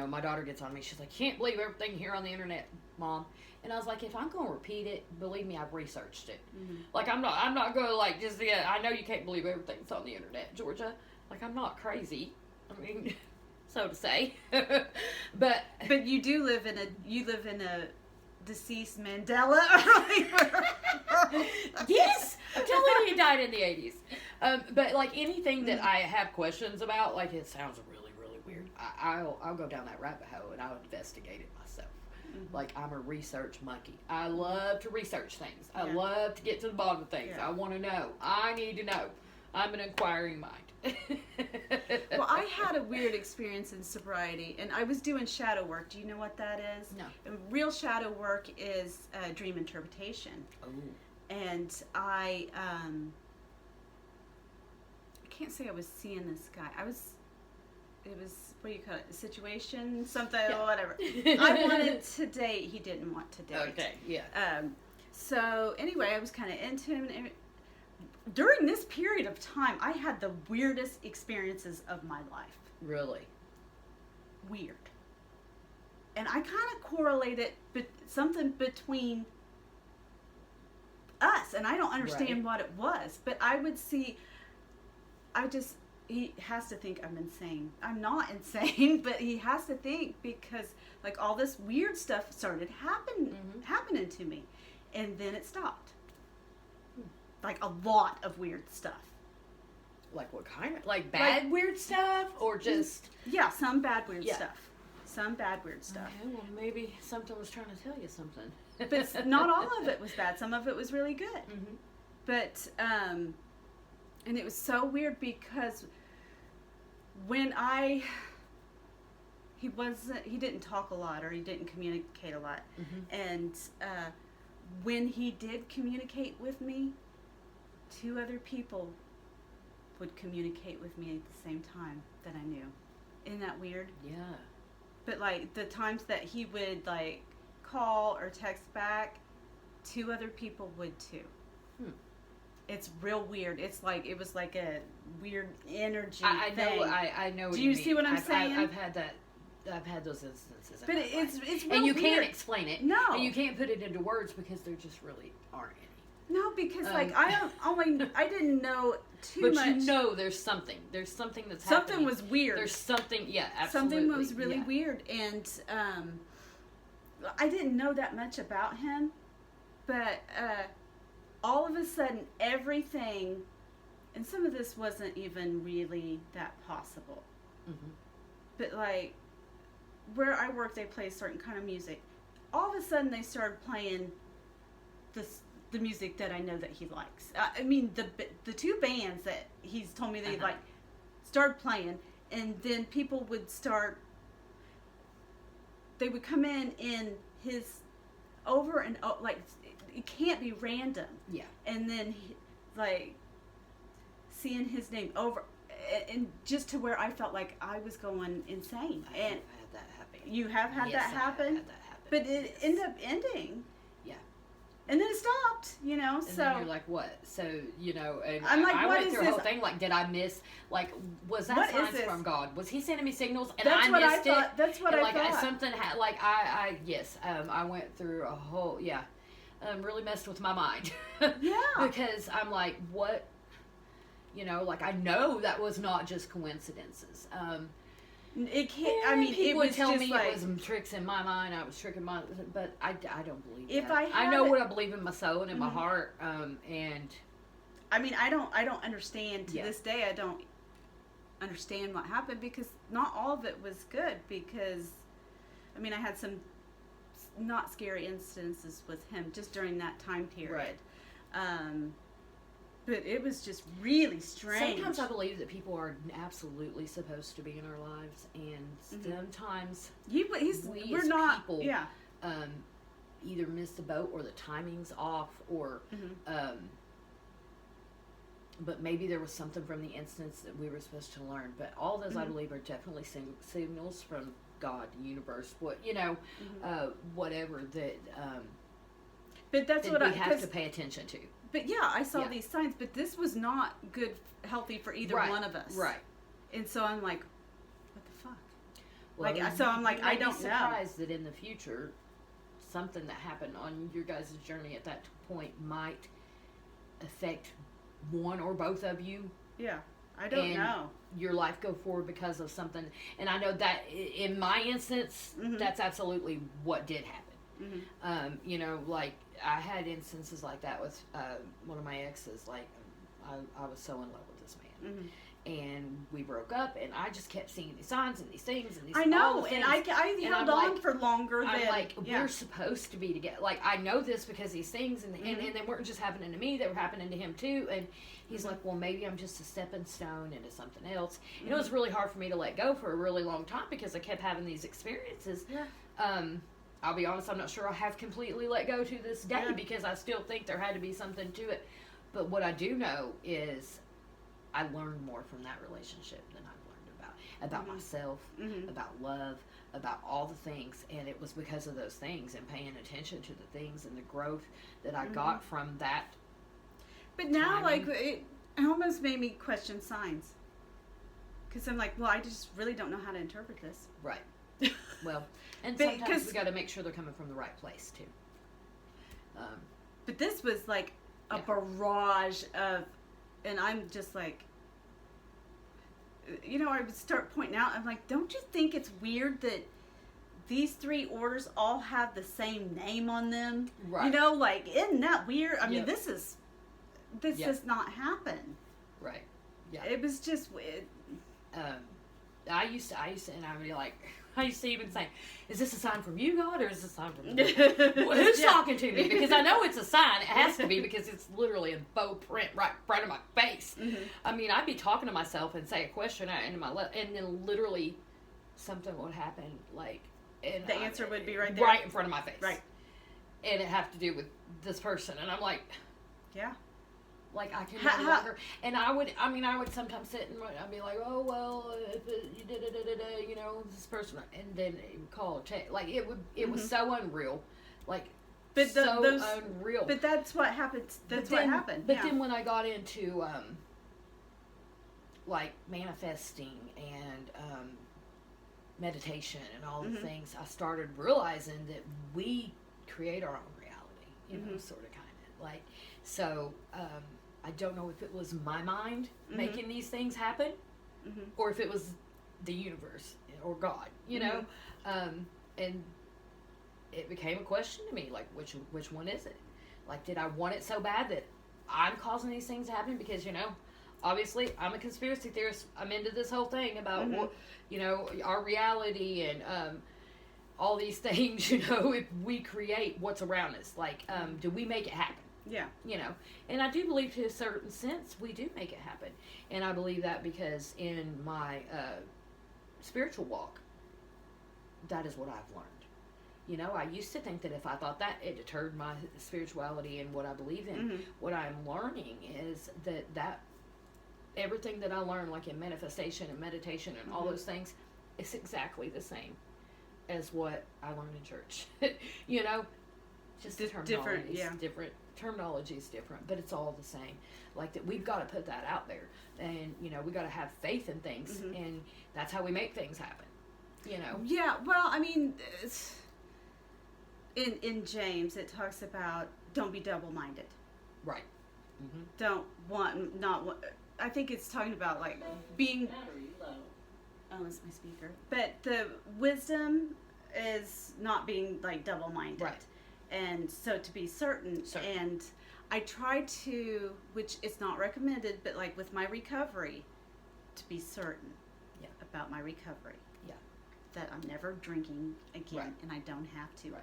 My daughter gets on me. She's like, can't believe everything here on the internet, Mom. And I was like, if I'm going to repeat it, believe me, I've researched it. Like, I'm not going to I know you can't believe everything's on the internet, Georgia. Like, I'm not crazy. I mean, so to say. But you do live in a deceased Mandela. Yes, I'm telling you, he died in the 80s. But anything that I have questions about, it sounds really, really weird. I'll go down that rabbit hole and I'll investigate it myself. I'm a research monkey. I love to research things. I love to get to the bottom of things. I want to know. I need to know. I'm an inquiring mind. Well, I had a weird experience in sobriety, and I was doing shadow work. Do you know what that is? No. And real shadow work is dream interpretation. Oh. And I can't say I was seeing this guy. It was, what do you call it, a situation, something, or whatever. I wanted to date. He didn't want to date. Okay, yeah. So, anyway, I was kind of into him, and during this period of time, I had the weirdest experiences of my life. Really? Weird. And I kind of correlated something between us, and I don't understand what it was, but I would see, he has to think I'm insane. I'm not insane, but he has to think, because all this weird stuff started happening to me, and then it stopped. A lot of weird stuff. Like what kind of? Bad weird stuff? Or just... Yeah, some bad weird stuff. Some bad weird stuff. Okay, well, maybe something was trying to tell you something. But not all of it was bad. Some of it was really good. But, and it was so weird because when he didn't talk a lot, or he didn't communicate a lot. And when he did communicate with me, 2 other people would communicate with me at the same time that I knew. Isn't that weird? Yeah. But the times that he would call or text back, 2 other people would too. It's real weird. It's it was like a weird energy thing. I know what Do you you mean. see what I'm saying? I've had that. I've had those instances. But it's real and you weird. can't explain it. No. And you can't put it into words because there just really aren't any. No, because I didn't know too much. But you know there's something. There's something that's something happening. was weird. There's something, absolutely. Something was really weird, and I didn't know that much about him, but all of a a sudden everything, and some of this wasn't even really that possible. Mm-hmm. But like, where I work, they play a certain kind of music. All of a sudden, they started playing the music that I know that he likes. I mean, the two bands that he's told me they like started playing, and then people would start. They would come in his over and like it can't be random. Yeah. And then like seeing his name over. And just to where I felt like I was going insane. I have had that happen. You have had yes, that happen? I have had that happen. But it ended up ending. Yeah. And then it stopped, you know, and then you're like, what? So, you know, and I'm like, I what went is through this? a whole thing, like, did I miss, like, was that signs from God? Was he sending me signals and That's I what missed I thought. it? That's what and I like, thought. Something had, like, yes, I went through a whole, really messed with my mind. Yeah. Because I'm like, what? You know, like, I know that was not just coincidences. It can't. I mean, people would would tell me like, it was tricks in my mind. I was tricking my, but I don't believe if that. I know what I believe in my soul and in my heart. And I mean, I don't understand to this day. I don't understand what happened because not all of it was good. Because I mean, I had some not scary instances with him just during that time period. Right. But it was just really strange. Sometimes I believe that people are absolutely supposed to be in our lives, and sometimes we're not. People, yeah. Either miss the boat or the timing's off, or but maybe there was something from the instance that we were supposed to learn. But all those I believe are definitely signals from God, the universe, whatever that. But that's that what we have to pay attention to. But yeah, I saw these signs, but this was not good, healthy for either one of us. Right. And so I'm like, what the fuck? Well, like, so I'm like, I don't know. I'm surprised that in the future, something that happened on your guys' journey at that point might affect one or both of you. Yeah. I don't know. Your life go forward because of something. And I know that in my instance, that's absolutely what did happen. You know, like I had instances like that with one of my exes. Like I was so in love with this man, and we broke up, and I just kept seeing these signs and these things and these. I know, and I held on for longer than. I'm like, we're supposed to be together. Like I know this because these things, and they weren't just happening to me; they were happening to him too. And he's like, well, maybe I'm just a stepping stone into something else. You know, it was really hard for me to let go for a really long time because I kept having these experiences. Yeah. I'll be honest, I'm not sure I have completely let go to this day because I still think there had to be something to it. But what I do know is I learned more from that relationship than I've learned about myself, about love, about all the things. And it was because of those things and paying attention to the things and the growth that I got from that. But now, like, it almost made me question signs. Because I'm like, well, I just really don't know how to interpret this. Right. Well, and sometimes we got to make sure they're coming from the right place too. But this was like a barrage of, and I'm just like, you know, I would start pointing out. I'm like, don't you think it's weird that these 3 orders all have the same name on them? Right. You know, like, isn't that weird? I mean, this does not happen. Right. Yeah. It was just weird. I used to, and I would be like, I used to even say, is this a sign from you, God, or is this a sign from you? Well, who's talking to me? Because I know it's a sign. It has to be because it's literally in bold print right in front of my face. I mean, I'd be talking to myself and say a question and then literally something would happen, like, and the answer would be right there, right in front of my face, right, and it have to do with this person, and I'm like, yeah. Like, I can no longer, and I would sometimes sit and I'd be like, oh, well, you know, this person, and then it would call or text. Like, it was so unreal. Like, but unreal. But that's what happened. What happened. But then when I got into, like, manifesting and meditation and all the things, I started realizing that we create our own reality, you know, sort of, kind of. Like, so, I don't know if it was my mind making these things happen, or if it was the universe or God, you know, and it became a question to me, like, which one is it? Like, did I want it so bad that I'm causing these things to happen because, you know, obviously I'm a conspiracy theorist. I'm into this whole thing about, you know, our reality and all these things, you know, if we create what's around us. Like, do we make it happen? Yeah. You know, and I do believe to a certain sense we do make it happen. And I believe that because in my spiritual walk, that is what I've learned. You know, I used to think that if I thought that, it deterred my spirituality and what I believe in. What I'm learning is that everything that I learned, like in manifestation and meditation and all those things, is exactly the same as what I learned in church. You know, just different, different. Terminology is different, but it's all the same. Like that, we've got to put that out there, and you know, we got to have faith in things, and that's how we make things happen. You know. Yeah. Well, I mean, in James, it talks about don't be double-minded. Right. Don't want not. I think it's talking about like being. Oh, that's my speaker. But the wisdom is not being like double-minded. Right. And so to be certain, and I try to, which it's not recommended, but like with my recovery, to be certain about my recovery. Yeah. That I'm never drinking again, and I don't have to. Right.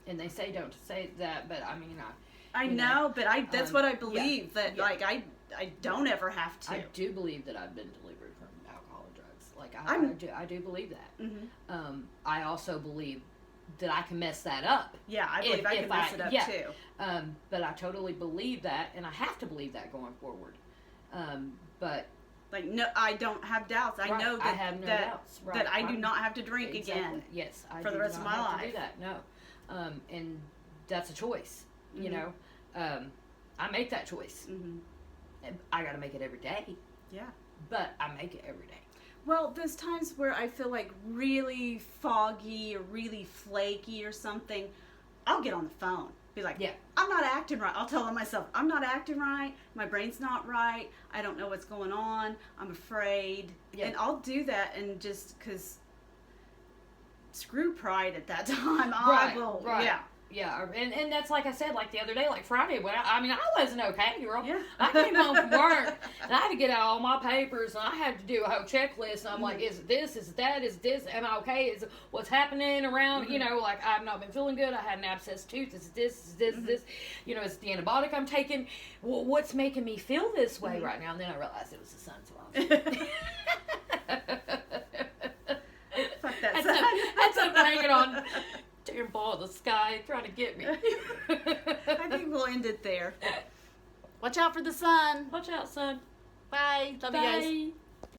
And they say don't say that, but I mean, I know, but that's what I believe, that like I don't ever have to. I do believe that I've been delivered from alcohol and drugs. Like I do believe that. I also believe that I can mess that up. Yeah, I believe I can mess it up too. But I totally believe that, and I have to believe that going forward. But like, no, I don't have doubts. I know that I have no doubts. Right. That I do not have to drink again. Yes, I for the rest of my life. To do that. No, and that's a choice. You know, I make that choice. I got to make it every day. Yeah, but I make it every day. Well, there's times where I feel like really foggy or really flaky or something. I'll get on the phone. Be like, I'm not acting right. I'll tell myself, I'm not acting right. My brain's not right. I don't know what's going on. I'm afraid. Yeah. And I'll do that, and just because screw pride at that time. I will. Right. Yeah. Yeah, and that's like I said, like the other day, like Friday, when I wasn't okay, girl. Yeah. I came home from work, and I had to get out all my papers, and I had to do a whole checklist, and I'm like, is it this, is it that, is this, am I okay, is it what's happening around, you know, like I've not been feeling good, I had an abscessed tooth, is this, you know, is the antibiotic I'm taking, well, what's making me feel this way right now, and then I realized it was the sun, so I was fuck that sun. That's something hanging on. Damn ball of the sky trying to get me. I think we'll end it there. Watch out for the sun. Watch out, son. Bye. Love you guys.